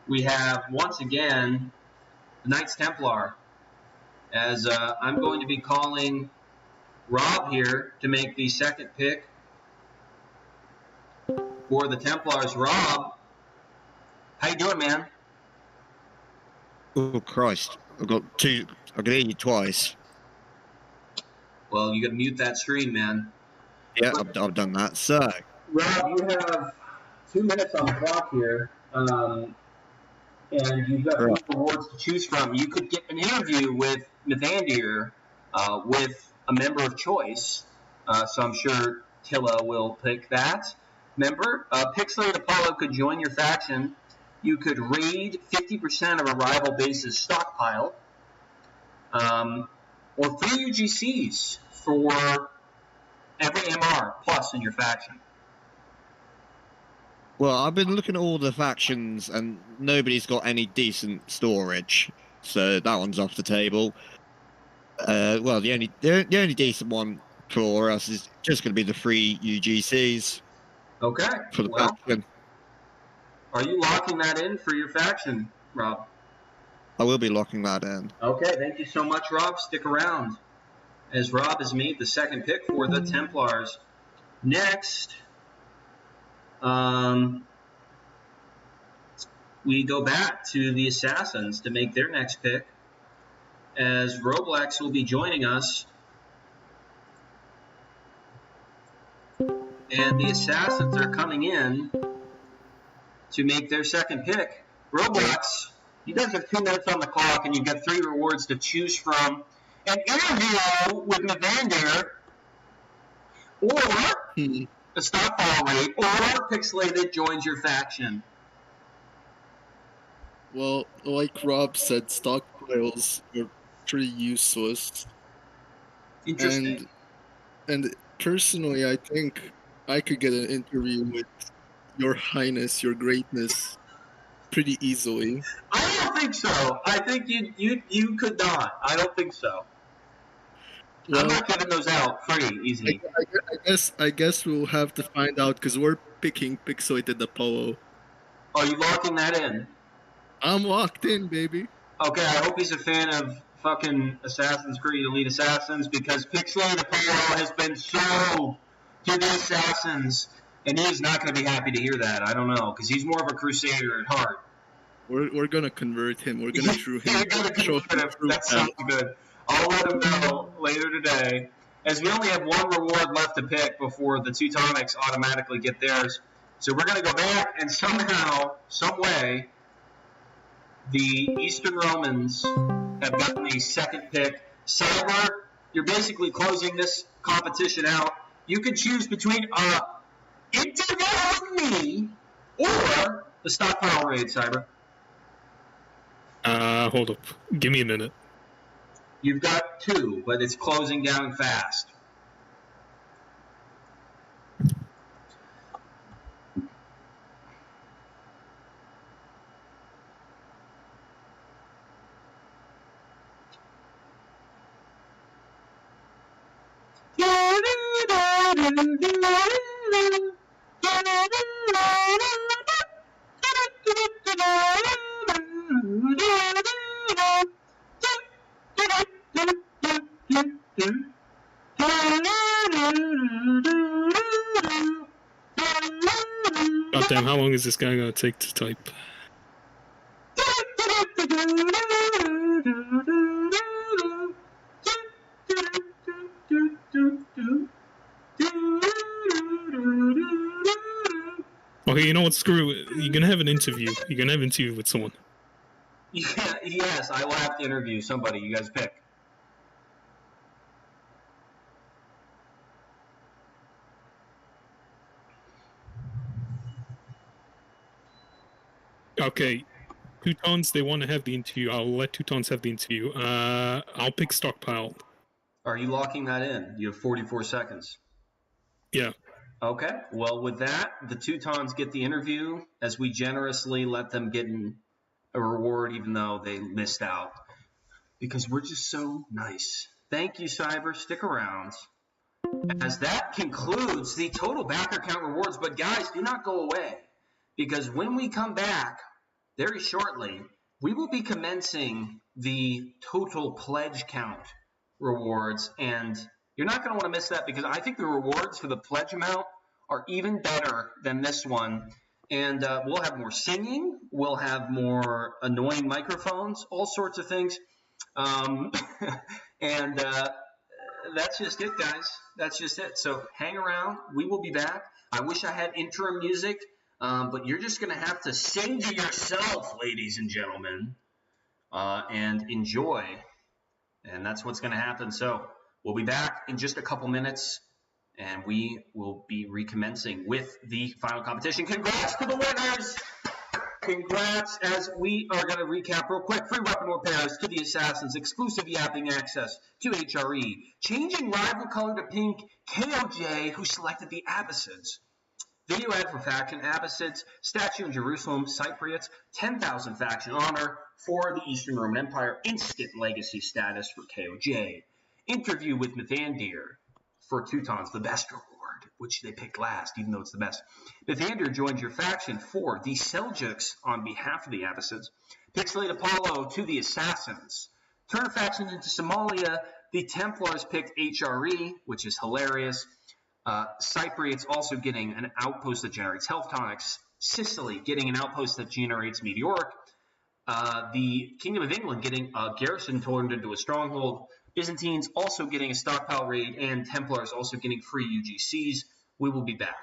we have once again the Knights Templar. As I'm going to be calling Rob here to make the second pick for the Templars. Rob, how you doing, man? Oh Christ! I can hear you twice. Well, you got to mute that screen, man. Yeah, I've done that. So, Rob, you have 2 minutes on the clock here, and you've got 3 rewards to choose from. You could get an interview with Mithandir, with a member of choice, so I'm sure Tilla will pick that member. Pixelated Apollo could join your faction. You could raid 50% of a rival base's stockpile, or 3 UGCs for every MR plus in your faction. well, I've been looking at all the factions, and nobody's got any decent storage, so that one's off the table. Well, the only decent one for us is just going to be the 3 UGCs. Okay. For the faction. Are you locking that in for your faction, Rob? I will be locking that in. Okay, thank you so much, Rob. Stick around, as Rob has made the second pick for the Templars. Next, we go back to the Assassins to make their next pick, as Roblox will be joining us. And the Assassins are coming in to make their second pick. Roblox, you guys have 2 minutes on the clock, and you've got 3 rewards to choose from. An interview with Mithandir, or a stockpile raid, or Pixelated joins your faction. Well, like Rob said, stockpiles are pretty useless. Interesting. And personally, I think I could get an interview with Your Highness, Your Greatness, pretty easily. I don't think so. I think you could not. I don't think so. Well, I'm not giving those out free easily. I guess we'll have to find out, because we're picking Pixelated Apollo. Are you locking that in? I'm locked in, baby. Okay, I hope he's a fan of fucking Assassin's Creed Elite Assassins, because Pixelated Apollo has been sold to the Assassins, and he is not going to be happy to hear that. I don't know, because he's more of a Crusader at heart. We're gonna convert him. We're gonna true him. You're gonna convert him. That sounds good. I'll let him know later today, as we only have 1 reward left to pick before the Teutonics automatically get theirs. So we're going to go back, and somehow, some way, the Eastern Romans have gotten the second pick. Cyber, you're basically closing this competition out. You can choose between interview with me or The stockpile raid, Cyber. Hold up. Give me a minute. You've got 2, but it's closing down fast. Goddamn, how long is this guy gonna take to type? Okay, you know what? Screw it. You're gonna have an interview. You're gonna have an interview with someone. Yeah, yes, I will have to interview somebody. You guys pick. Okay, Teutons, they want to have the interview. I'll let Teutons have the interview. I'll pick Stockpile. Are you locking that in? You have 44 seconds. Yeah. Okay. Well, with that, the Teutons get the interview as we generously let them get a reward even though they missed out. Because we're just so nice. Thank you, Cyber. Stick around. As that concludes the total backer count rewards. But guys, do not go away. Because when we come back, very shortly, we will be commencing the total pledge count rewards. And you're not going to want to miss that because I think the rewards for the pledge amount are even better than this one. And we'll have more singing. We'll have more annoying microphones, all sorts of things. And that's just it, guys. That's just it. So hang around. We will be back. I wish I had interim music, but you're just going to have to sing to yourself, ladies and gentlemen, and enjoy. And that's what's going to happen. So we'll be back in just a couple minutes, and we will be recommencing with the final competition. Congrats to the winners! Congrats, as we are going to recap real quick. Free weapon repairs to the Assassins, exclusive yapping access to HRE, changing rival color to pink, KOJ, who selected the Abbasids. Video ad for faction Abbasids, statue in Jerusalem, Cypriots, 10,000 faction honor for the Eastern Roman Empire, instant legacy status for KOJ. Interview with Mithandir for Teutons, the best reward, which they picked last, even though it's the best. Mithandir joins your faction for the Seljuks on behalf of the Abbasids. Pixelate Apollo to the Assassins. Turn faction into Somalia. The Templars picked HRE, which is hilarious. Cypriots also getting an outpost that generates health tonics. Sicily getting an outpost that generates meteoric. The Kingdom of England getting a garrison turned into a stronghold. Byzantines also getting a stockpile raid, and Templars also getting free UGCs. We will be back.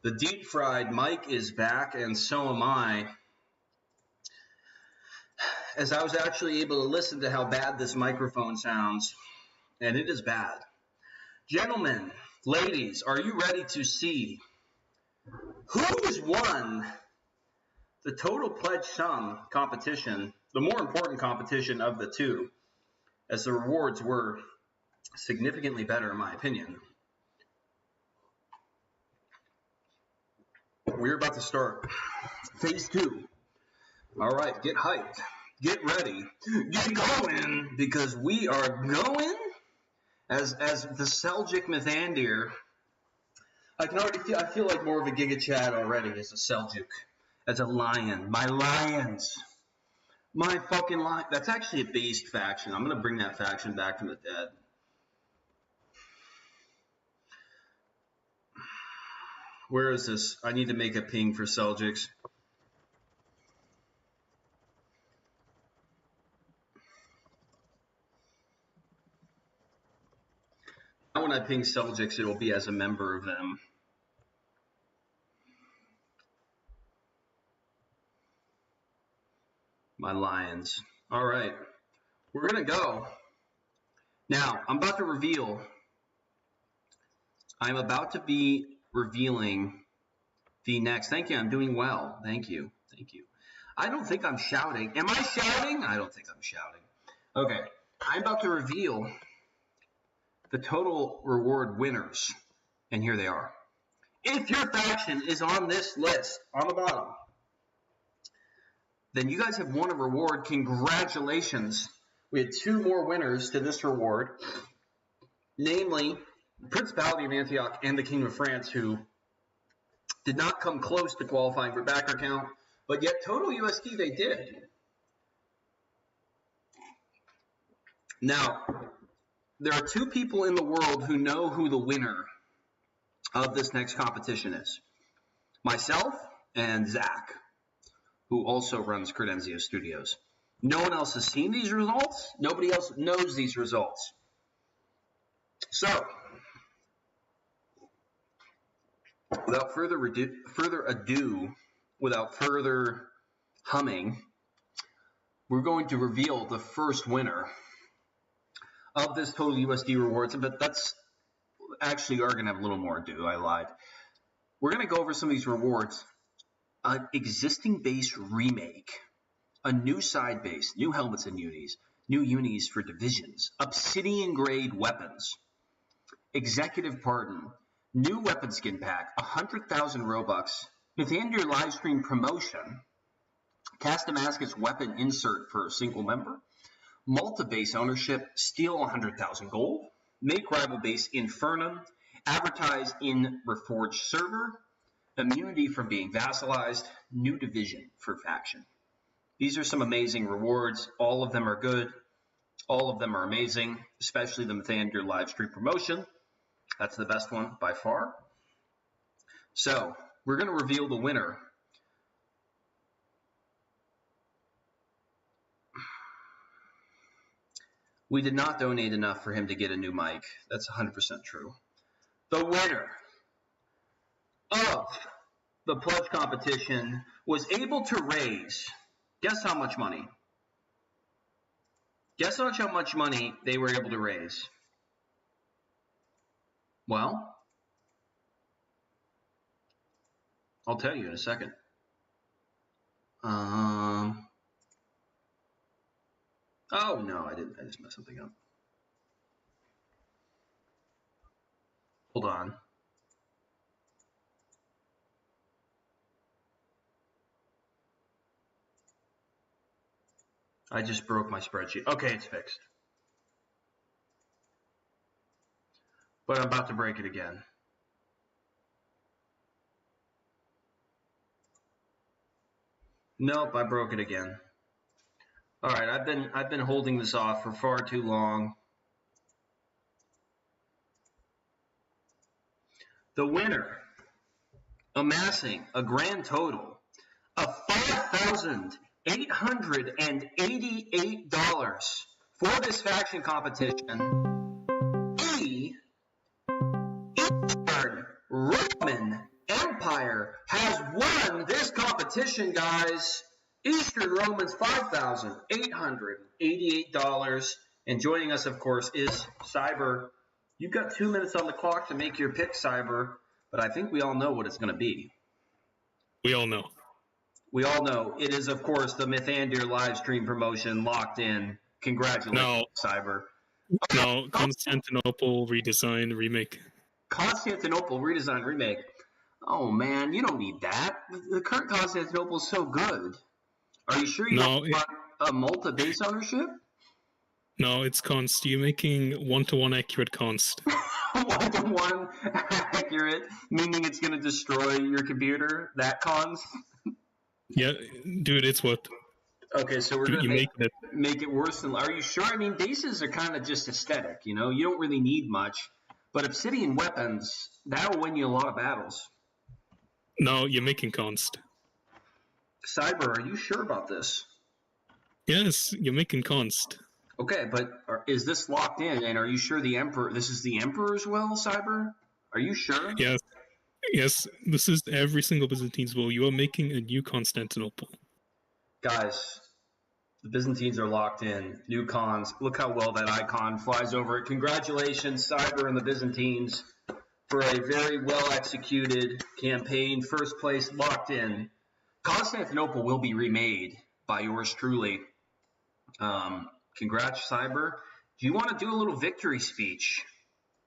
The deep fried Mike is back, and so am I. As I was actually able to listen to how bad this microphone sounds, and it is bad. Gentlemen, ladies, are you ready to see who's won the total pledge sum competition, the more important competition of the two, as the rewards were significantly better in my opinion. We're about to start phase 2. All right, get hyped, get ready, get going, because we are going as the Seljuk Mithandir. I can already feel, I feel like more of a Giga Chad already as a Seljuk, as a lion. My lions, my fucking lion. That's actually a based faction. I'm gonna bring that faction back from the dead. Where is this? I need to make a ping for Seljuks. Now when I ping Seljuks, it'll be as a member of them. My lions. All right, we're gonna go. Now, I'm about to reveal. I'm about to be revealing the next. Thank you, I'm doing well. Thank you, thank you. I don't think I'm shouting. Am I shouting? I don't think I'm shouting. Okay, I'm about to reveal the total reward winners, and here they are. If your faction is on this list, on the bottom, then you guys have won a reward. Congratulations. We had 2 more winners to this reward, namely the Principality of Antioch and the Kingdom of France, who did not come close to qualifying for backer count, but yet total USD they did. Now, there are 2 people in the world who know who the winner of this next competition is. Myself and Zach, who also runs Credenzio Studios. No one else has seen these results. Nobody else knows these results. So, without further ado, without further humming, we're going to reveal the first winner of this total USD rewards. But that's actually, we're going to have a little more ado. I lied. We're going to go over some of these rewards. An existing base remake, a new side base, new helmets and unis, new unis for divisions, obsidian grade weapons, executive pardon, new weapon skin pack, 100,000 Robux, Mithandir livestream promotion, cast Damascus weapon insert for a single member, Malta base ownership, steal 100,000 gold, make rival base Infernum, advertise in Reforged server, immunity from being vassalized, new division for faction. These are some amazing rewards. All of them are good. All of them are amazing, especially the Mithandir live stream promotion. That's the best one by far. So we're going to reveal the winner. We did not donate enough for him to get a new mic. That's 100% true. The winner of the pledge competition was able to raise, guess how much money? Guess how much money they were able to raise? Well, I'll tell you in a second. Oh no, I didn't. I just messed something up. Hold on. I just broke my spreadsheet. Okay, it's fixed. But I'm about to break it again. Nope, I broke it again. All right, I've been holding this off for far too long. The winner, amassing a grand total of $5,888 for this faction competition, the Eastern Roman Empire competition, guys. Eastern Romans, $5,888. And joining us, of course, is Cyber. You've got 2 minutes on the clock to make your pick, Cyber, but I think we all know what it's going to be. We all know. We all know. It is, of course, the Mythandir live stream promotion locked in. Congratulations, Cyber. No, Constantinople redesign remake. Constantinople redesign remake. Oh, man, you don't need that. The current Constantinople is so good. Are you sure you don't want a Malta base ownership? No, it's const. You're making 1-to-1 accurate const. 1-to-1 accurate, meaning it's going to destroy your computer? That const? Yeah, dude, it's what? Okay, so we're going to make it worse than... Are you sure? I mean, bases are kind of just aesthetic, you know? You don't really need much. But obsidian weapons, that'll win you a lot of battles. No, you're making const. Cyber, are you sure about this? Yes, you're making const. Okay, but is this locked in? And are you sure the Emperor... This is the Emperor as well, Cyber? Are you sure? Yes. Yes, this is every single Byzantine's will. You are making a new Constantinople. Guys, the Byzantines are locked in. New cons. Look how well that icon flies over it. Congratulations, Cyber and the Byzantines, for a very well-executed campaign. First place locked in. Constantinople will be remade by yours truly. Congrats, Cyber. Do you want to do a little victory speech?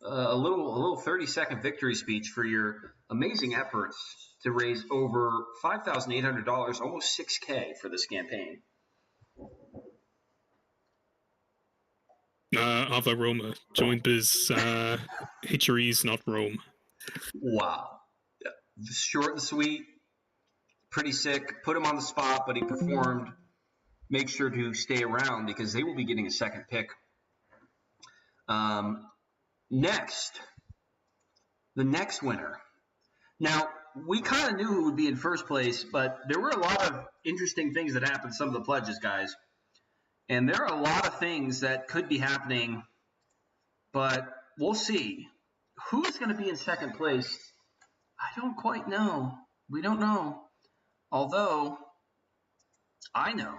A little 30-second victory speech for your amazing efforts to raise over $5,800, almost $6K for this campaign. Ava Roma. Join Biz. Hitcheries, not Rome. Wow. Short and sweet. Pretty sick. Put him on the spot, but he performed. Make sure to stay around because they will be getting a second pick. Next, the next winner. Now, we kind of knew who would be in first place, but there were a lot of interesting things that happened, some of the pledges, guys. And there are a lot of things that could be happening, but we'll see. Who's going to be in second place? I don't quite know. We don't know. Although, I know,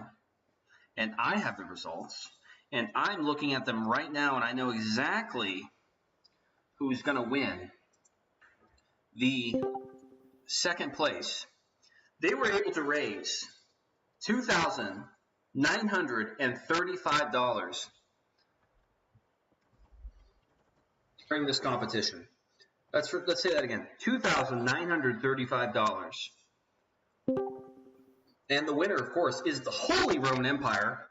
and I have the results, and I'm looking at them right now, and I know exactly who's going to win the second place. They were able to raise $2,935 during this competition. Let's say that again. $2,935. And the winner, of course, is the Holy Roman Empire.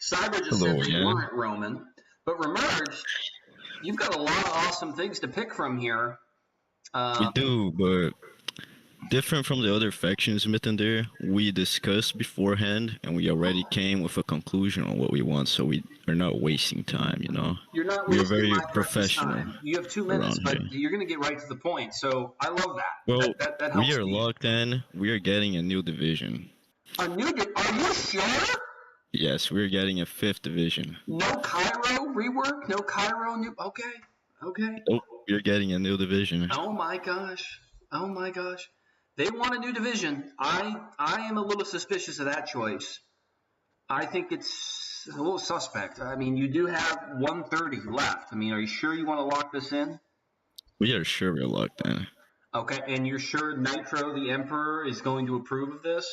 Cyber just said they weren't Roman. But Remerge, you've got a lot of awesome things to pick from here. We do, but different from the other factions, Mythandir, we discussed beforehand, and we already came with a conclusion on what we want, so we are not wasting time, you know? You're not We're wasting very my precious professional. time. You have 2 minutes, but you're going to get right to the point. So I love that. Well, that helps we are me. locked in. We are getting a new division. Are you sure? Yes, we're getting a 5th division. No Cairo rework? No Cairo new? Okay. Oh, we're getting a new division. Oh my gosh. They want a new division. I am a little suspicious of that choice. I think it's a little suspect. I mean, you do have 130 left. I mean, are you sure you want to lock this in? We are sure we're locked in. Okay, and you're sure Nitro, the Emperor, is going to approve of this?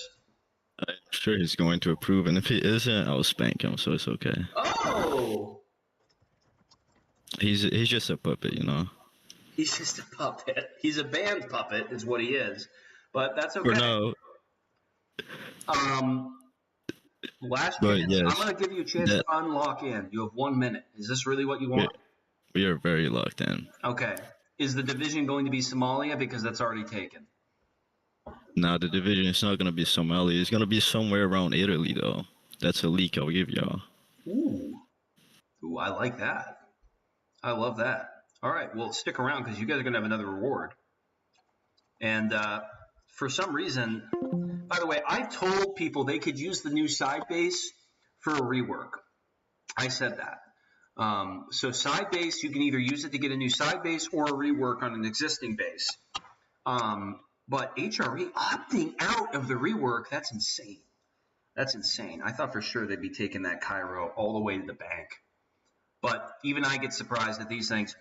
I'm sure he's going to approve, and if he isn't, I'll spank him, so it's okay. Oh! He's just a puppet, you know? He's just a puppet. He's a band puppet, is what he is. But that's okay. For now. Last But chance. yes, I'm going to give you a chance to unlock in. You have 1 minute. Is this really what you want? We are very locked in. Okay. Is the division going to be Somalia? Because that's already taken. Now, the division is not going to be Somalia. It's going to be somewhere around Italy, though. That's a leak I'll give y'all. Ooh, I like that. I love that. All right, well, stick around because you guys are going to have another reward. And for some reason, by the way, I told people they could use the new side base for a rework. I said that. So side base, you can either use it to get a new side base or a rework on an existing base. But HRE opting out of the rework, that's insane. That's insane. I thought for sure they'd be taking that Cairo all the way to the bank. But even I get surprised at these things.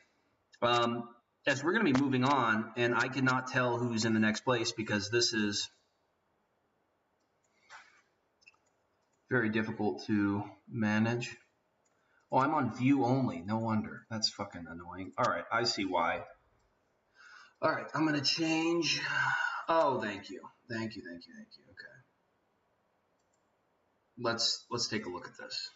As we're going to be moving on, and I cannot tell who's in the next place because this is very difficult to manage. Oh, I'm on view only. No wonder. That's fucking annoying. All right, I see why. All right, I'm going to change. Oh, thank you. Thank you. Okay. Let's take a look at this.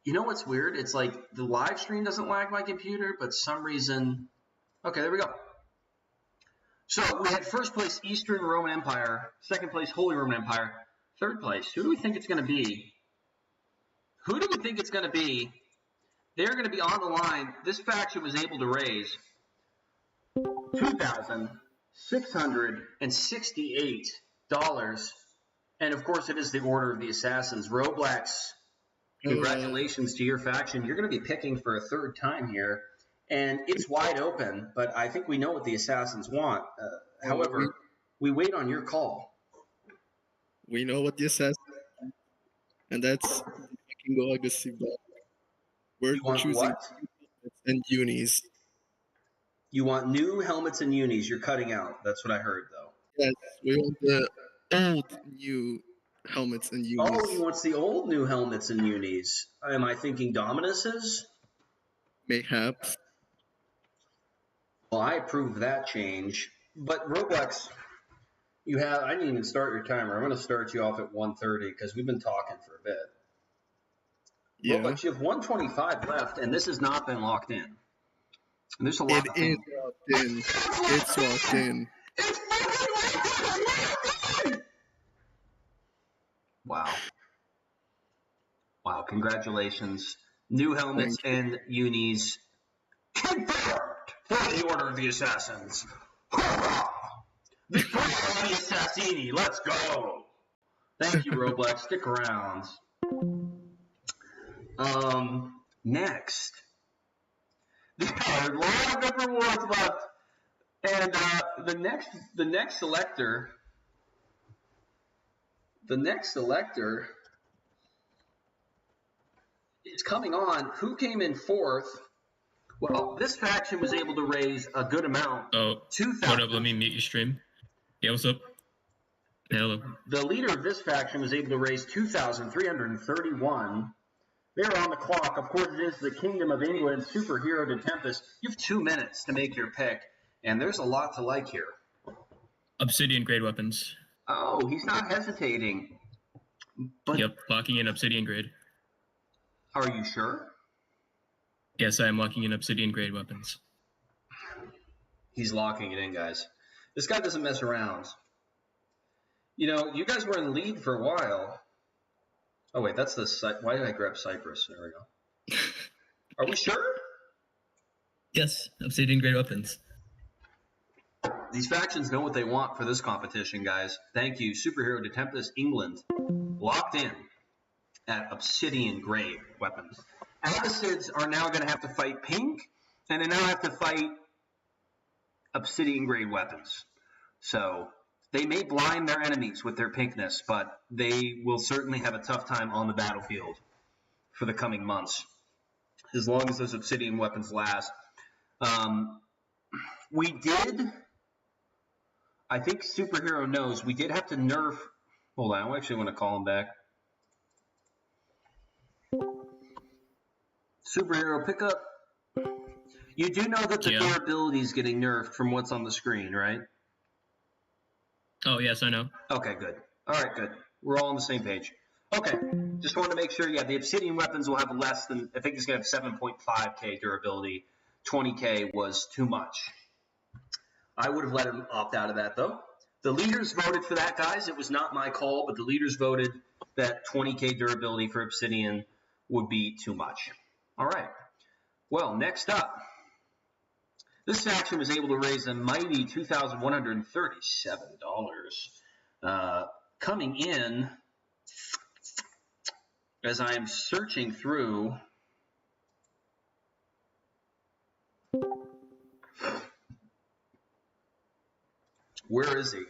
You know what's weird? It's like the live stream doesn't lag my computer, but some reason... Okay, there we go. So we had first place Eastern Roman Empire, second place Holy Roman Empire, third place. Who do we think it's going to be? Who do we think it's going to be? They're going to be on the line. This faction was able to raise $2,668. And of course, it is the Order of the Assassins. Roblex, congratulations to your faction. You're going to be picking for a third time here. And it's wide open, but I think we know what the Assassins want. However, we wait on your call. We know what the Assassins want, and that's Vikingo Legacy Block. We're choosing what? And unis. You want new helmets and unis. You're cutting out. That's what I heard, though. Yes, we want the old new helmets and unis. Oh, he wants the old new helmets and unis. Am I thinking Dominus's? Mayhaps. Well, I approve that change. But Roblox, you have. I didn't even start your timer. I'm going to start you off at 1:30 because we've been talking for a bit. Yeah. Roblox, you have 125 left, and this has not been locked in. And there's a lot. It is locked in. It's locked in. Wow. Wow, congratulations. New helmets and unis confirmed for the Order of the Assassins. Hurrah! The Order of the Assassini, let's go! Thank you, Roblox. Stick around. Next. There are a lot of rewards left. And the next selector is coming on. Who came in fourth? Well, this faction was able to raise a good amount. Oh, hold up. Let me mute your stream. Yeah, what's up? Hello. The leader of this faction was able to raise 2,331. They're on the clock. Of course, it is the Kingdom of England, Superhero to Tempest. You have 2 minutes to make your pick, and there's a lot to like here. Obsidian grade weapons. Oh, he's not hesitating. But yep, locking in obsidian grade. Are you sure? Yes, I am locking in obsidian grade weapons. He's locking it in, guys. This guy doesn't mess around. You know, you guys were in the lead for a while. Oh, wait, that's the... Why did I grab Cyprus? There we go. Are we sure? Yes, obsidian grade weapons. These factions know what they want for this competition, guys. Thank you. Superhero to Tempest, England. Locked in at obsidian grade weapons. Abbasids are now going to have to fight pink, and they now have to fight obsidian grade weapons. So they may blind their enemies with their pinkness, but they will certainly have a tough time on the battlefield for the coming months, as long as those obsidian weapons last. We did... I think Superhero knows we did have to nerf. Hold on, I actually want to call him back. Superhero, pick up. You do know that the durability is getting nerfed from what's on the screen, right? Oh, yes, I know. Okay, good. All right, good. We're all on the same page. Okay, just wanted to make sure, yeah, the obsidian weapons will have less than, I think it's going to have 7.5k durability. 20k was too much. I would have let him opt out of that, though. The leaders voted for that, guys. It was not my call, but the leaders voted that 20k durability for Obsidian would be too much. All right. Well, next up, this faction was able to raise a mighty $2,137. Coming in, as I am searching through... Where is he?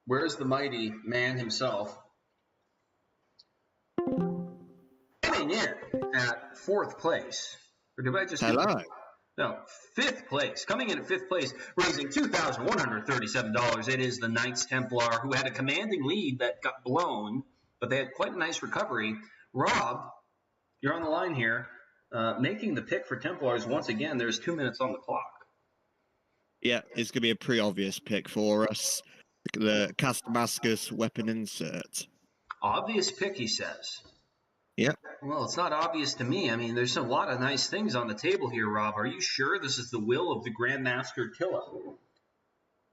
Where is the mighty man himself? Coming in at 4th place. Or did I just... Hello. No, 5th place. Coming in at 5th place, raising $2,137. It is the Knights Templar, who had a commanding lead that got blown, but they had quite a nice recovery. Rob, you're on the line here, making the pick for Templars once again. There's 2 minutes on the clock. Yeah, it's going to be a pretty obvious pick for us. The Cast Damascus weapon insert. Obvious pick, he says. Yep. Well, it's not obvious to me. I mean, there's a lot of nice things on the table here, Rob. Are you sure this is the will of the Grandmaster Tilla?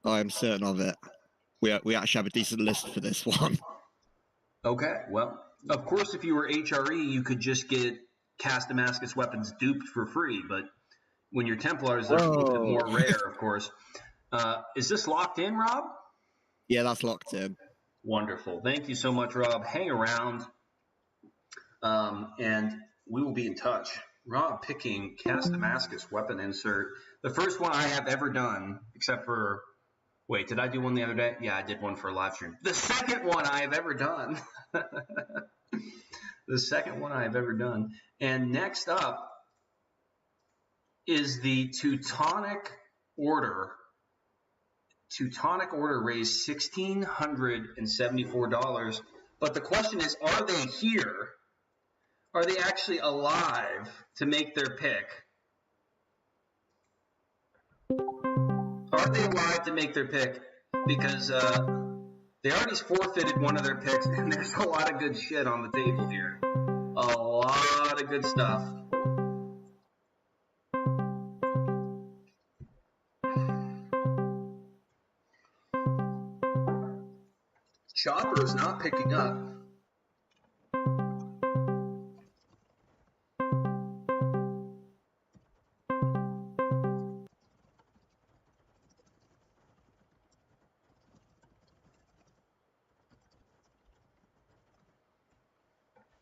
I am certain of it. We actually have a decent list for this one. Okay, well, of course, if you were HRE, you could just get Cast Damascus weapons duped for free, but when you're Templars, they're a little bit more rare, of course. Is this locked in, Rob? Yeah, that's locked in. Wonderful. Thank you so much, Rob. Hang around, and we will be in touch. Rob picking Cast Damascus weapon insert. The first one I have ever done, except for... Wait, did I do one the other day? Yeah, I did one for a live stream. The second one I have ever done. The second one I have ever done. And next up is the Teutonic Order. Teutonic Order raised $1,674. But the question is, are they here? Are they actually alive to make their pick? Are they alive to make their pick? Because they already forfeited one of their picks, and there's a lot of good shit on the table here. A lot of good stuff. Chopper is not picking up.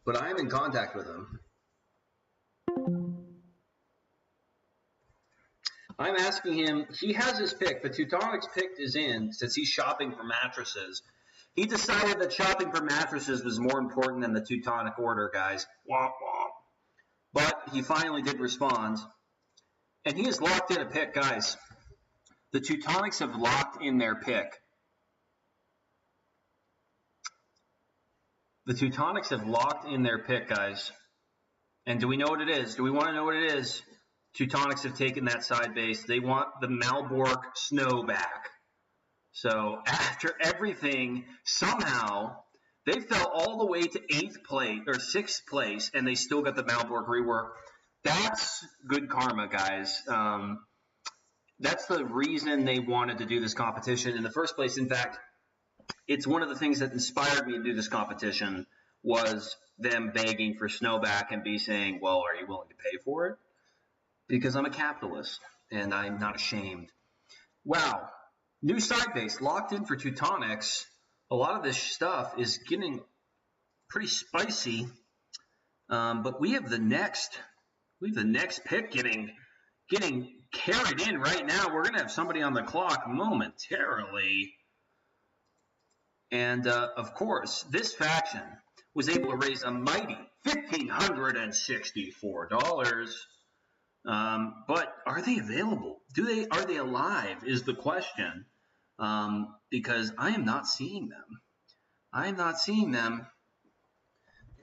But I am in contact with him. I'm asking him, he has his pick. The Teutonic's pick is in, since he's shopping for mattresses. He decided that shopping for mattresses was more important than the Teutonic Order, guys. Womp womp. But he finally did respond. And he has locked in a pick, guys. The Teutonics have locked in their pick. The Teutonics have locked in their pick, guys. And do we know what it is? Do we want to know what it is? Teutonics have taken that side base. They want the Malbork Snow back. So after everything, somehow, they fell all the way to 8th place, or 6th place, and they still got the Malbork rework. That's good karma, guys. That's the reason they wanted to do this competition in the first place. In fact, it's one of the things that inspired me to do this competition was them begging for Snowback and be saying, well, are you willing to pay for it? Because I'm a capitalist, and I'm not ashamed. Wow. New side base locked in for Teutonics. A lot of this stuff is getting pretty spicy. But we have the next pick getting carried in right now. We're going to have somebody on the clock momentarily. And, of course, this faction was able to raise a mighty $1,564. But are they available? Are they alive is the question. Because I am not seeing them. I am not seeing them.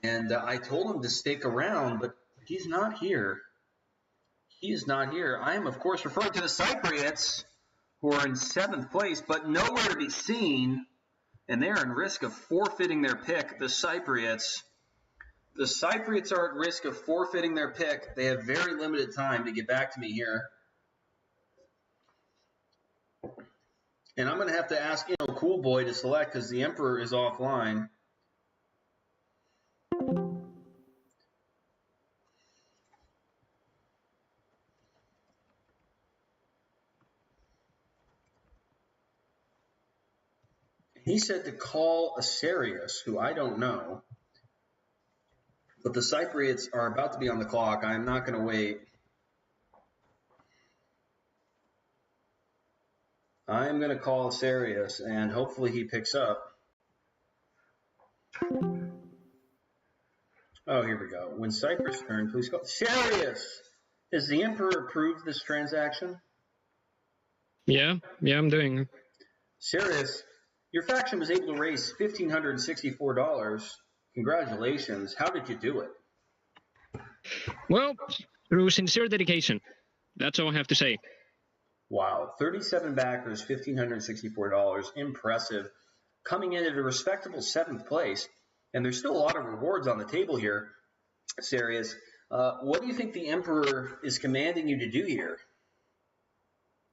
And I told him to stick around, but he's not here. He is not here. I am, of course, referring to the Cypriots, who are in 7th place, but nowhere to be seen. And they're in risk of forfeiting their pick. The Cypriots are at risk of forfeiting their pick. They have very limited time to get back to me here. And I'm going to have to ask, Cool Boy to select because the Emperor is offline. He said to call Asarius, who I don't know. But the Cypriots are about to be on the clock. I am not going to wait. I'm going to call Sarius, and hopefully he picks up. Oh, here we go. When Cyprus' turn, please call. Sarius! Has the Emperor approved this transaction? Yeah, I'm doing. Sarius, your faction was able to raise $1,564. Congratulations. How did you do it? Well, through sincere dedication. That's all I have to say. Wow, 37 backers, $1,564. Impressive. Coming in at a respectable 7th place. And there's still a lot of rewards on the table here, Sarius. What do you think the Emperor is commanding you to do here?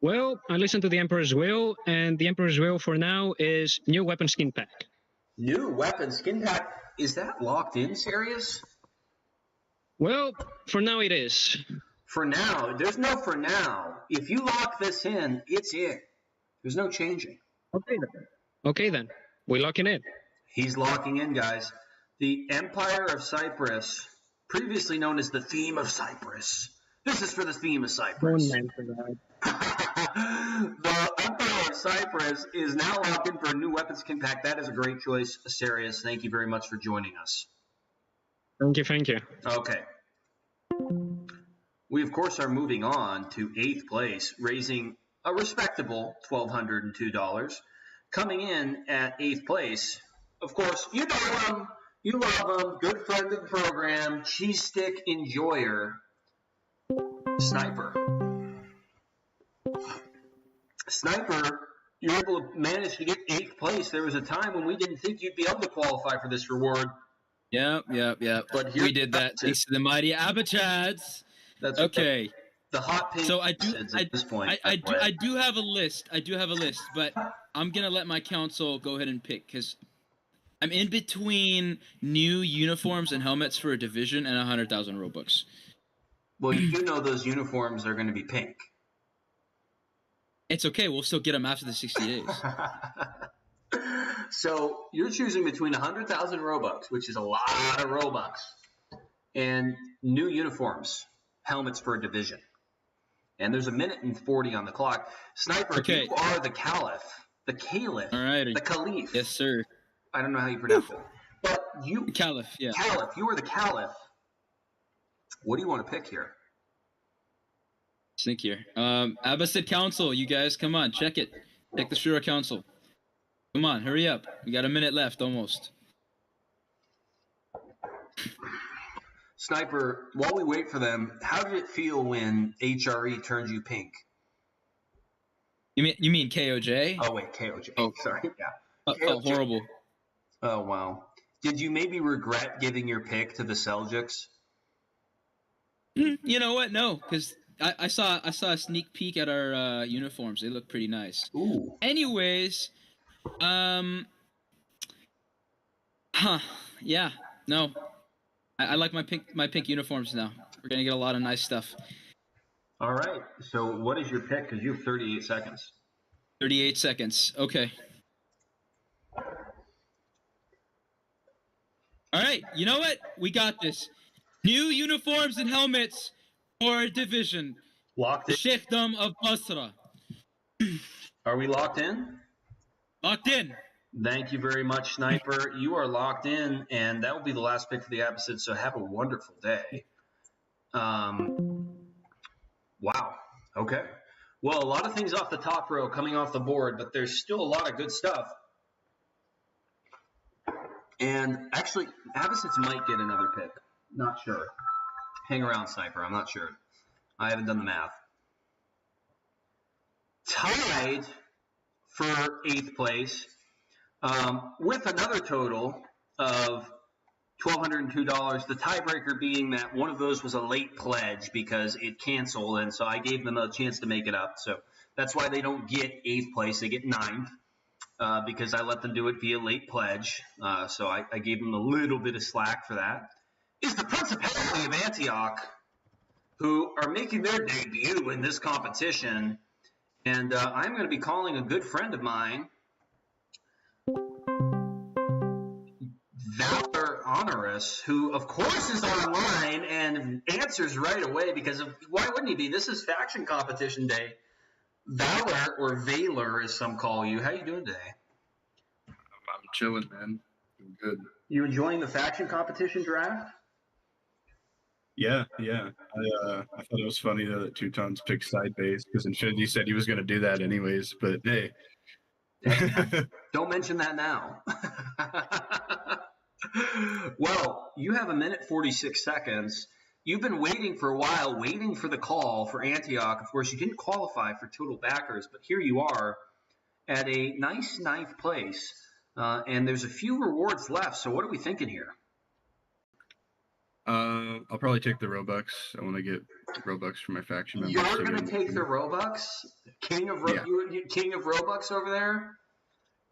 Well, I listened to the Emperor's will, and the Emperor's will for now is new weapon skin pack. New weapon skin pack? Is that locked in, Sarius? Well, for now it is. For now? There's no for now. If you lock this in, it's in. There's no changing. Okay then. We lock it in. He's locking in, guys. The Empire of Cyprus, previously known as the Theme of Cyprus. This is for the Theme of Cyprus. One man for that. The Empire of Cyprus is now locked in for a new weapon skin pack. That is a great choice, Sarius. Thank you very much for joining us. Thank you. Okay. We, of course, are moving on to 8th place, raising a respectable $1,202. Coming in at 8th place, of course, you know him, you love him, good friend of the program, cheese stick enjoyer, Sniper. Sniper, you were able to manage to get 8th place. There was a time when we didn't think you'd be able to qualify for this reward. Yep. But We did that thanks to the mighty Abachads. That's okay. The hot pink. So I do. At this point, I do have a list. But I'm gonna let my council go ahead and pick because I'm in between new uniforms and helmets for a division and 100,000 Robux. Well, you do know those uniforms are going to be pink. It's okay. We'll still get them after the 60 days. So you're choosing between 100,000 Robux, which is a lot of Robux, and new uniforms, helmets for a division. And there's 1:40 on the clock. Sniper, Okay. you are the Caliph. The Caliph. All right. The Caliph. Yes, sir. I don't know how you pronounce it. But you... Caliph, yeah. Caliph. You are the Caliph. What do you want to pick here? Think here. Abbasid Council, you guys, come on, check it. Check the Shura Council. Come on, hurry up. We got a minute left, almost. Sniper, while we wait for them, how did it feel when HRE turned you pink? You mean KOJ? Oh wait, KOJ. Oh, sorry. Yeah. Oh, horrible. Oh wow. Did you maybe regret giving your pick to the Seljuks? You know what? No, because I saw a sneak peek at our uniforms. They look pretty nice. Ooh. Anyways, yeah, no, I like my pink uniforms now. We're gonna get a lot of nice stuff. All right. So what is your pick? Because you have 38 seconds. 38 seconds. Okay. All right. You know what? We got this. New uniforms and helmets for a division. Locked in. Sheikhdom of Basra. Are we locked in? Locked in. Thank you very much, Sniper. You are locked in, and that will be the last pick for the episode, so have a wonderful day. Wow. Okay. Well, a lot of things off the top row coming off the board, but there's still a lot of good stuff. And actually, Abbasids might get another pick. Not sure. Hang around, Sniper. I'm not sure. I haven't done the math. Tied for 8th place with another total of $1,202. The tiebreaker being that one of those was a late pledge because it canceled, and so I gave them a chance to make it up. So that's why they don't get 8th place. They get 9th because I let them do it via late pledge. So I gave them a little bit of slack for that. Is the Principality of Antioch, who are making their debut in this competition. And I'm going to be calling a good friend of mine, Valor Honorus, who, of course, is online and answers right away because why wouldn't he be? This is faction competition day. Valor, or Valor as some call you, how you doing today? I'm chilling, man. I'm good. You enjoying the faction competition draft? Yeah. I thought it was funny though that Teutons picked side base because Infinity said he was going to do that anyways. But hey, Don't mention that now. Well, you have 1:46. You've been waiting for a while, waiting for the call for Antioch. Of course, you didn't qualify for total backers, but here you are at a nice 9th place. And there's a few rewards left. So what are we thinking here? I'll probably take the Robux. I want to get Robux for my faction members. You're going to take the Robux? King of Robux over there?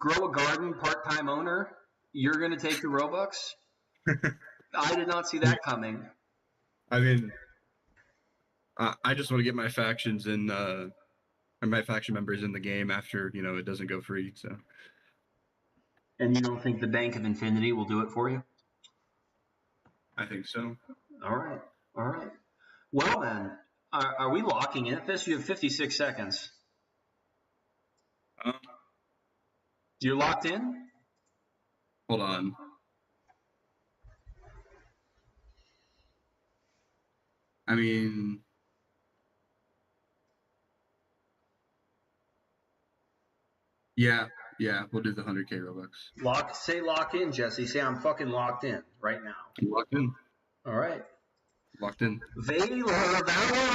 Grow a garden, part-time owner? You're going to take the Robux? I did not see that coming. I mean, I just want to get my factions in, or my faction members in the game after, it doesn't go free, so. And you don't think the Bank of Infinity will do it for you? I think so. All right. Well then, are we locking in at this? You have 56 seconds. You're locked in? Hold on. I mean, yeah, we'll do the 100K Robux. Say lock in, Jesse. Say I'm fucking locked in right now. Locked in. All right. Locked in. Valor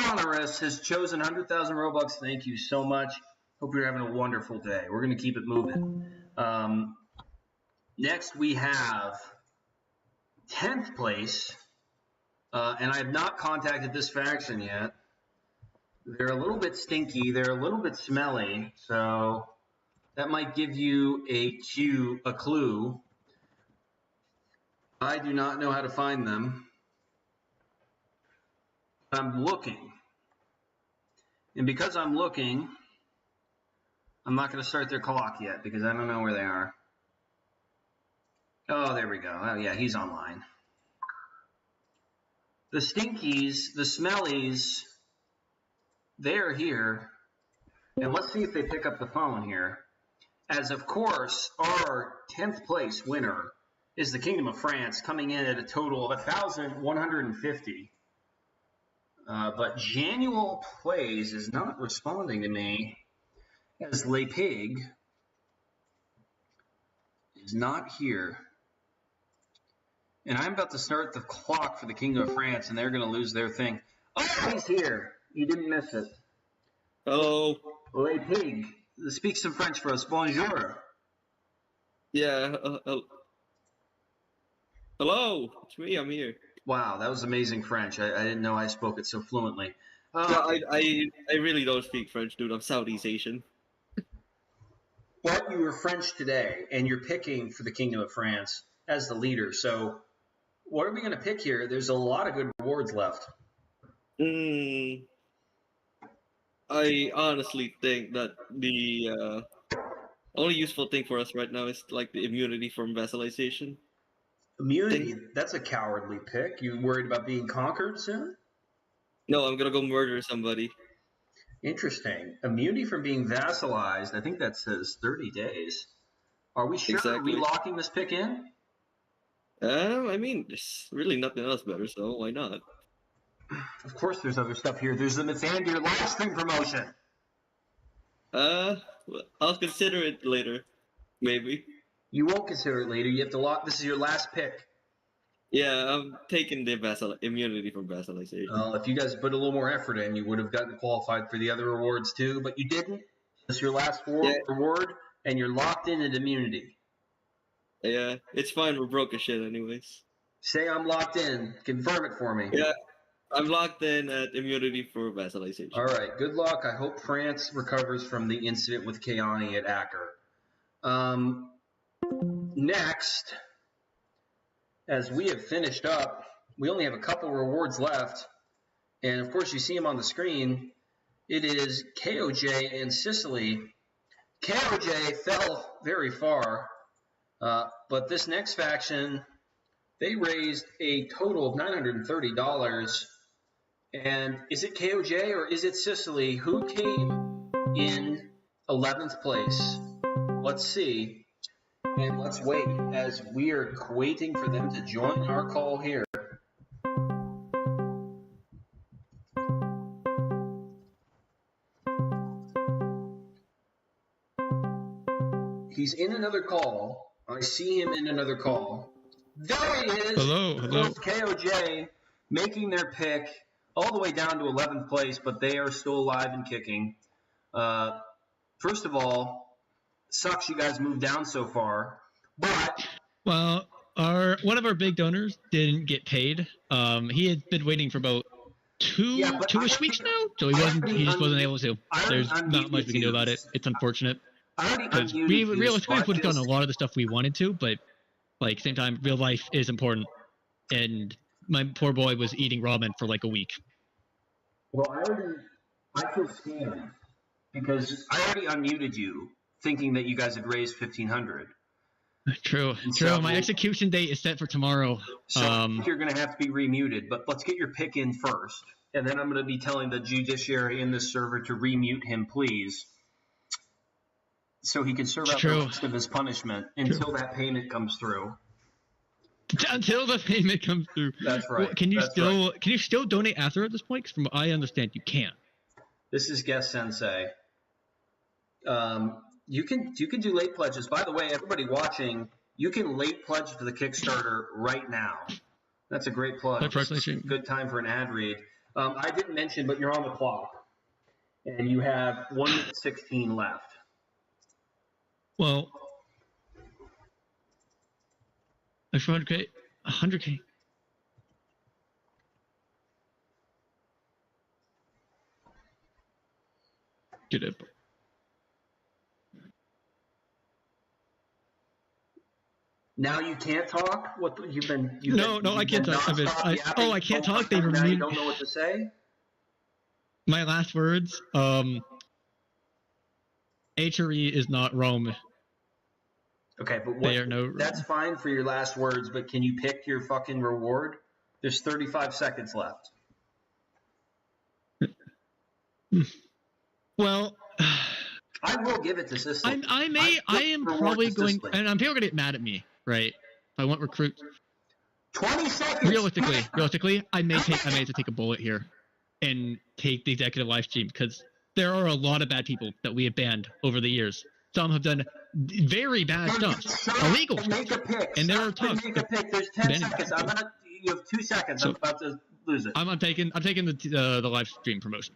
Honorous has chosen 100,000 Robux. Thank you so much. Hope you're having a wonderful day. We're going to keep it moving. Next, we have 10th place. And I have not contacted this faction yet. They're a little bit stinky. They're a little bit smelly. So that might give you a clue. I do not know how to find them. I'm looking. And because I'm looking, I'm not going to start their clock yet because I don't know where they are. Oh, there we go. Oh, yeah, he's online. The stinkies, the smellies, they're here. And let's see if they pick up the phone here. As, of course, our 10th place winner is the Kingdom of France, coming in at a total of 1,150. But Janual Plays is not responding to me, as Le Pig is not here. And I'm about to start the clock for the Kingdom of France, and they're going to lose their thing. Oh, he's here. You didn't miss it. Hello. Le Pig, speak some French for us. Bonjour. Yeah. Hello. It's me. I'm here. Wow, that was amazing French. I didn't know I spoke it so fluently. I really don't speak French, dude. I'm Southeast Asian. But you were French today, and you're picking for the Kingdom of France as the leader. So what are we going to pick here? There's a lot of good rewards left. I honestly think that the only useful thing for us right now is like the immunity from vassalization. Immunity? That's a cowardly pick. You worried about being conquered soon? No, I'm going to go murder somebody. Interesting. Immunity from being vassalized. I think that says 30 days. Are we sure? Exactly. Are we locking this pick in? I mean, there's really nothing else better, so why not? Of course there's other stuff here. There's the Mythandir live stream promotion. I'll consider it later. Maybe. You won't consider it later. You have to lock. This is your last pick. Yeah, I'm taking the immunity from vassalization. If you guys put a little more effort in, you would have gotten qualified for the other rewards too, but you didn't. This is your last reward, and you're locked in at immunity. Yeah, it's fine. We're broke as shit anyways. Say I'm locked in. Confirm it for me. Yeah, I'm locked in at immunity for vassalization. All right, good luck. I hope France recovers from the incident with Kayani at Acker. Next, as we have finished up, we only have a couple rewards left. And of course, you see them on the screen. It is KOJ and Sicily. KOJ fell very far, but this next faction, they raised a total of $930. And is it KOJ or is it Sicily? Who came in 11th place. Let's see. And let's wait as we are waiting for them to join our call here. He's in another call. I see him in another call. There he is. Hello. KOJ making their pick all the way down to 11th place, but they are still alive and kicking. First of all, sucks you guys moved down so far, but Well, one of our big donors didn't get paid. He had been waiting for about two-ish weeks now, so he just wasn't able to. There's not much we can do about it. It's unfortunate. Because we realistically would have done a lot of the stuff we wanted to, but like same time, real life is important. And my poor boy was eating ramen for like a week. Well, I feel scammed because I already unmuted you, thinking that you guys had raised 1,500. True. My execution date is set for tomorrow. So I think you're going to have to be remuted, but let's get your pick in first, and then I'm going to be telling the judiciary in this server to remute him, please, so he can serve out the rest of his punishment until that payment comes through. Until the payment comes through. That's right. Well, can you still donate after at this point? Because from what I understand, you can't. This is Guest Sensei. You can do late pledges. By the way, everybody watching, you can late pledge for the Kickstarter right now. That's a great plug. Good time for an ad read. I didn't mention, but you're on the clock, and you have 1 minute 16 left. Well, that's 100K. 100K. Get it. Now you can't talk. What you've been? No, I can't talk. I can't talk. They now you don't know what to say. My last words. HRE is not Rome. Okay, but that's fine for your last words, but can you pick your fucking reward? There's 35 seconds left. Well, I will give it to Sicily. I am probably going, and people are going to get mad at me, right? If I want recruit. 20 seconds. Realistically, I may have to take a bullet here and take the executive live stream because there are a lot of bad people that we have banned over the years. Some have done very bad stuff, illegal stuff, make a pick. And there are talks. Make a pick. There's 10 seconds. You have 2 seconds. I'm about to lose it. I'm taking the live stream promotion.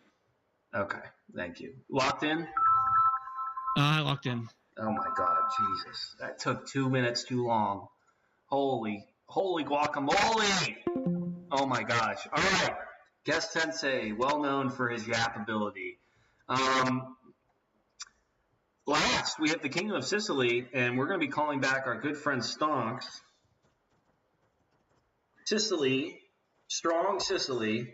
Okay, thank you. Locked in? I locked in. Oh my God, Jesus! That took 2 minutes too long. Holy guacamole! Oh my gosh! All right, Guest Sensei, well known for his yap ability. Last, we have the Kingdom of Sicily, and we're going to be calling back our good friend Stonks. Sicily, strong Sicily.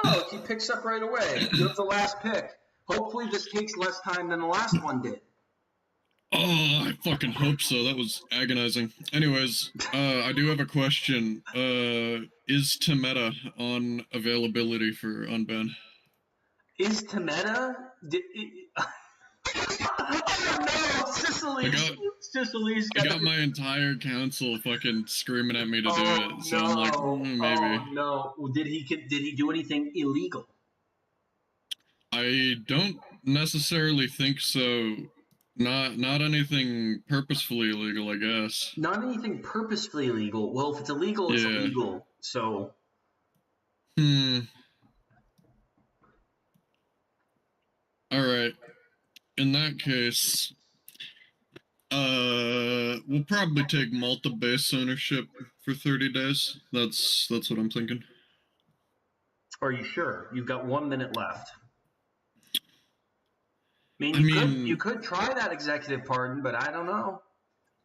Oh, he picks up right away. You have the last pick. Hopefully this takes less time than the last one did. Oh, I fucking hope so. That was agonizing. Anyways, I do have a question. Is Temeta on availability for unban? Is Temeta? Oh no, Sicily's I got my entire council fucking screaming at me to do it, so I'm like, maybe. Oh no, did he do anything illegal? I don't necessarily think so. Not anything purposefully illegal, I guess. Not anything purposefully illegal. Well, if it's illegal, it's illegal. So. All right. In that case, we'll probably take Malta base ownership for 30 days. That's what I'm thinking. Are you sure? You've got 1 minute left. I mean, you could try that executive pardon, but I don't know.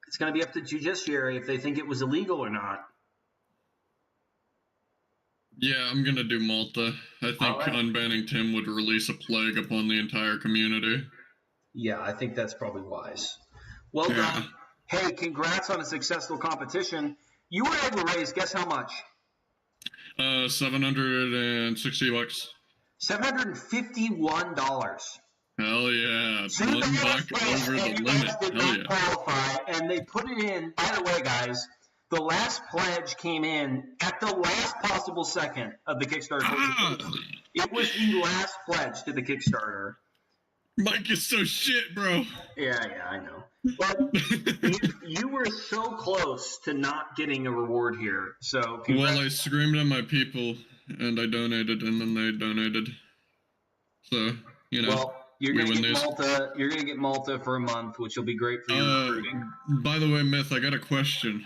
It's going to be up to judiciary if they think it was illegal or not. Yeah, I'm going to do Malta. I think unbanning Tim would release a plague upon the entire community. Yeah, I think that's probably wise. Well done. Hey, congrats on a successful competition. You were able to raise, guess how much? $760. $751. Hell yeah. $2 $1 over the and you limit. guys did Hell not yeah. qualify, and they put it in. By the way, guys, the last pledge came in at the last possible second of the Kickstarter. It was the last pledge to the Kickstarter. Mike is so shit, bro. Yeah, I know. But you were so close to not getting a reward here. So Well, I screamed at my people, and I donated, and then they donated. So, you know, well, you're we gonna win get these. Malta. You're gonna get Malta for a month, which will be great for your recruiting. By the way, Myth, I got a question.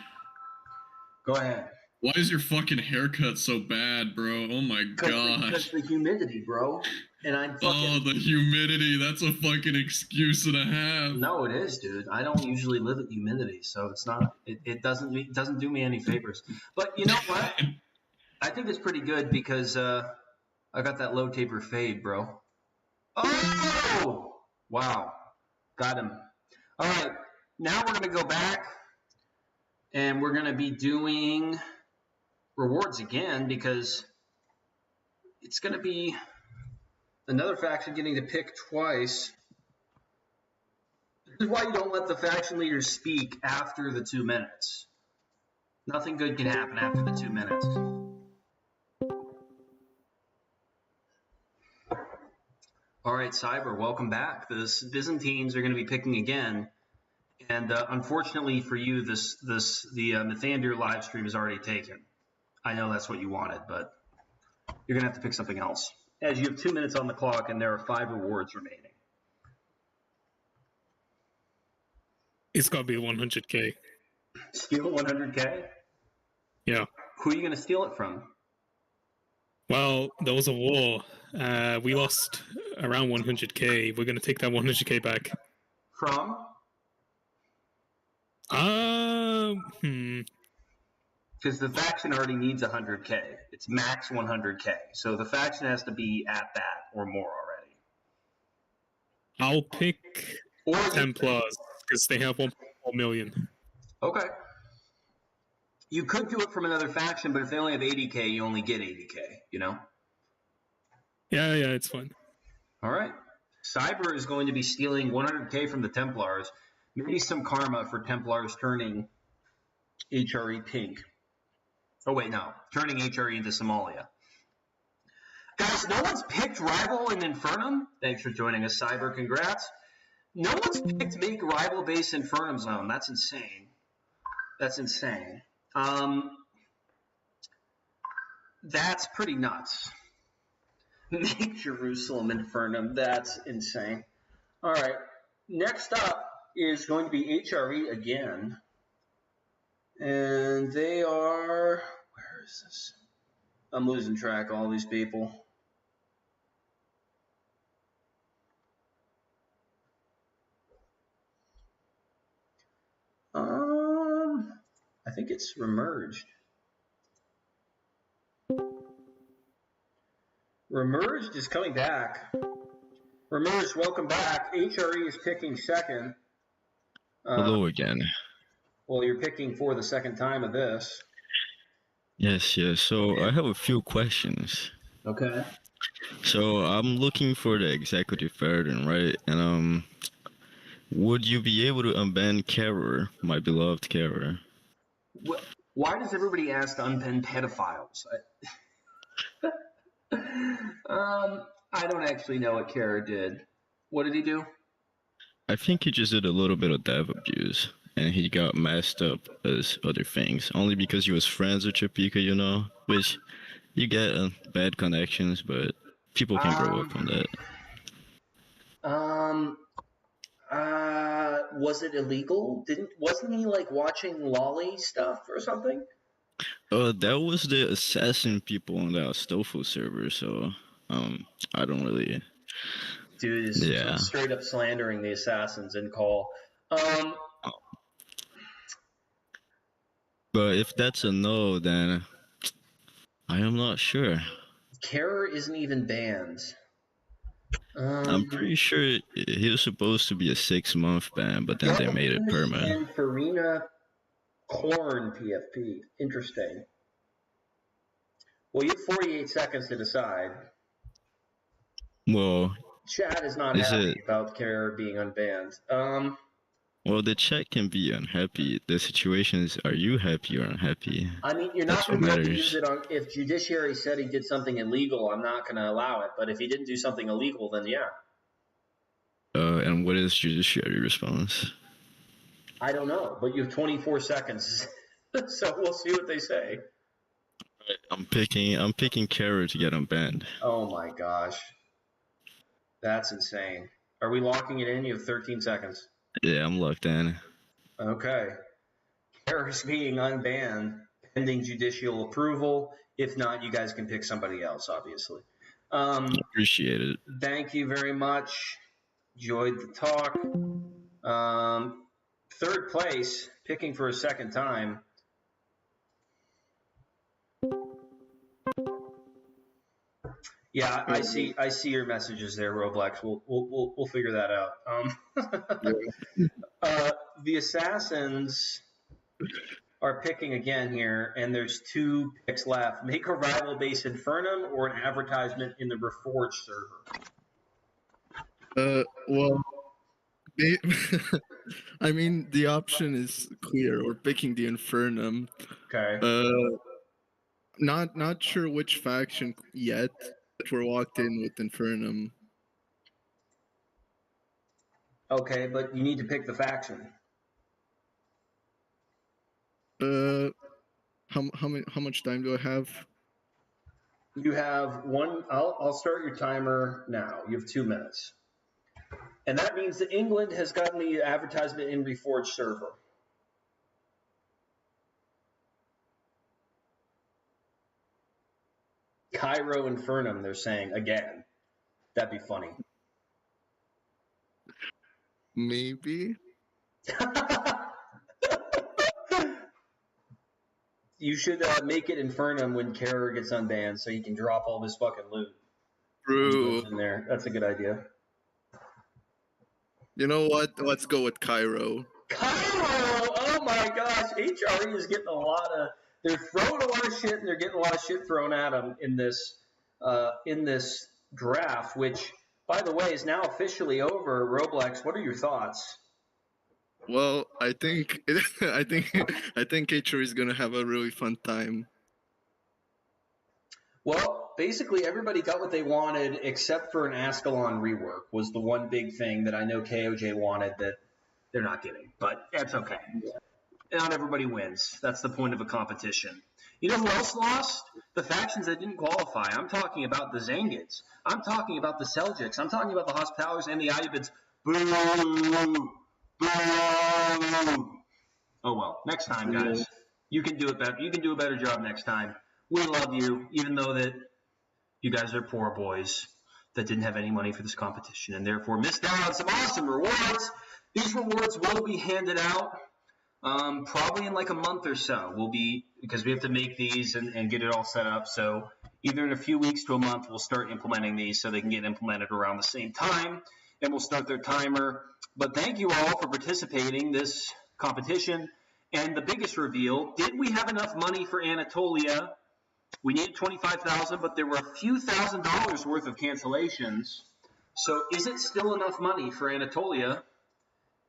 Go ahead. Why is your fucking haircut so bad, bro? Oh my gosh. Because the humidity, bro. And I'm fucking. Oh, the humidity. That's a fucking excuse and a half. No, it is, dude. I don't usually live with humidity, so it's not. It doesn't do me any favors. But you know what? I think it's pretty good because I got that low taper fade, bro. Oh! Wow. Got him. All right. Now we're gonna go back, and we're gonna be doing rewards again because it's gonna be another faction getting to pick twice. This is why you don't let the faction leaders speak after the 2 minutes. Nothing good can happen after the 2 minutes. All right, Cyber, welcome back. The Byzantines are going to be picking again. And unfortunately for you, the Mythandir live stream is already taken. I know that's what you wanted, but you're going to have to pick something else. As you have 2 minutes on the clock and there are 5 rewards remaining. It's got to be 100K. Steal 100K? Yeah. Who are you going to steal it from? Well, there was a war. We lost around 100K. We're going to take that 100K back. From? Because the faction already needs 100K. It's max 100K. So the faction has to be at that or more already. I'll pick Templars because they have 1.4 million. Okay. You could do it from another faction, but if they only have 80K, you only get 80K, you know? Yeah, it's fine. All right. Cyber is going to be stealing 100K from the Templars. Maybe some karma for Templars turning HRE pink. Oh, wait, no. Turning HRE into Somalia. Guys, no one's picked Rival and Infernum. Thanks for joining us, Cyber. Congrats. No one's picked make Rival base Infernum Zone. That's insane. That's insane. That's pretty nuts. Make Jerusalem Infernum. That's insane. All right. Next up is going to be HRE again. And they are... Where is this? I'm losing track of all these people. I think it's Remerged. Remerged is coming back. Remerged, welcome back. HRE is picking second. Hello again. Well, you're picking for the second time of this. Yes. So I have a few questions. Okay. So I'm looking for the executive version, right? And would you be able to unban Kara, my beloved Kara? Why does everybody ask to unban pedophiles? I don't actually know what Kara did. What did he do? I think he just did a little bit of dev abuse, and he got messed up as other things, only because he was friends with Chapika, you know, which you get bad connections, but people can grow up from that. Was it illegal? Wasn't he like watching lolly stuff or something? That was the assassin people on the Astolfo server, so I don't really. Dude is straight up slandering the assassins in call. But if that's a no, then I am not sure. Kara isn't even banned. I'm pretty sure he was supposed to be a 6-month ban, but then they made it permanent. And Farina Corn PFP. Interesting. Well, you have 48 seconds to decide. Well, Chad is not Is happy it- about Care being unbanned. well, the chat can be unhappy. The situation is, are you happy or unhappy? I mean, you're not That's going what to be able to matters. use it on. If Judiciary said he did something illegal, I'm not going to allow it. But if he didn't do something illegal, then yeah. And what is judiciary response? I don't know, but you have 24 seconds, so we'll see what they say. I'm picking Kara to get unbanned. Oh my gosh, that's insane. Are we locking it in? You have 13 seconds. Yeah, I'm locked in. Okay. Karis being unbanned pending judicial approval. If not, you guys can pick somebody else, obviously. Appreciate it. Thank you very much. Enjoyed the talk. Third place, picking for a second time. Yeah, I see your messages there, Roblox. We'll figure that out. The Assassins are picking again here, and there's 2 picks left. Make a rival base Infernum or an advertisement in the Reforged server. Well, I mean, the option is clear. We're picking the Infernum. Okay. Not sure which faction yet, but we're locked in with Infernum. Okay, but you need to pick the faction. How much time do I have? You have one. I'll start your timer now. You have 2 minutes. And that means that England has gotten the advertisement in Reforged server. Cairo Infernum, they're saying again. That'd be funny. Maybe. You should make it Infernum when Kara gets unbanned so he can drop all this fucking loot. True. In there. That's a good idea. You know what? Let's go with Cairo. Cairo! Oh my gosh, HRE is getting a lot of. They're throwing a lot of shit, and they're getting a lot of shit thrown at them in this draft, which, by the way, is now officially over. Roblox, what are your thoughts? Well, I think H.R. is gonna have a really fun time. Well, basically everybody got what they wanted except for an Ascalon rework was the one big thing that I know KOJ wanted that they're not getting, but that's okay. Not everybody wins. That's the point of a competition. You know who else lost? The factions that didn't qualify. I'm talking about the Zangids. I'm talking about the Seljuks. I'm talking about the Hospitalers and the Ayubids. Boo! Boo! Oh well, next time, guys. You can do it better. You can do a better job next time. We love you, even though that you guys are poor boys that didn't have any money for this competition and therefore missed out on some awesome rewards. These rewards will be handed out probably in like a month or so. Because we have to make these and get it all set up. So either in a few weeks to a month, we'll start implementing these so they can get implemented around the same time. And we'll start their timer. But thank you all for participating this competition. And the biggest reveal, did we have enough money for Anatolia? We needed $25,000, but there were a few $1,000s worth of cancellations. So is it still enough money for Anatolia?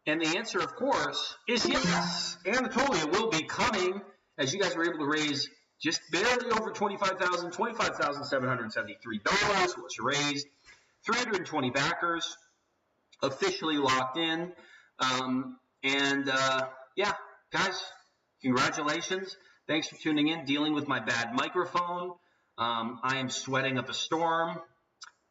And the answer, of course, is yes. Anatolia will be coming, as you guys were able to raise just barely over $25,000, $25,773 was raised. 320 backers officially locked in. Yeah, guys, congratulations. Thanks for tuning in, dealing with my bad microphone. I am sweating up a storm.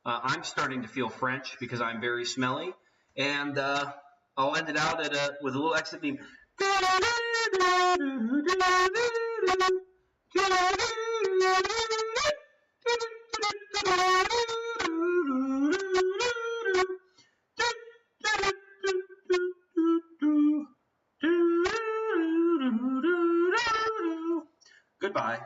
I'm starting to feel French because I'm very smelly. And I'll end it out with a little exit theme. Goodbye.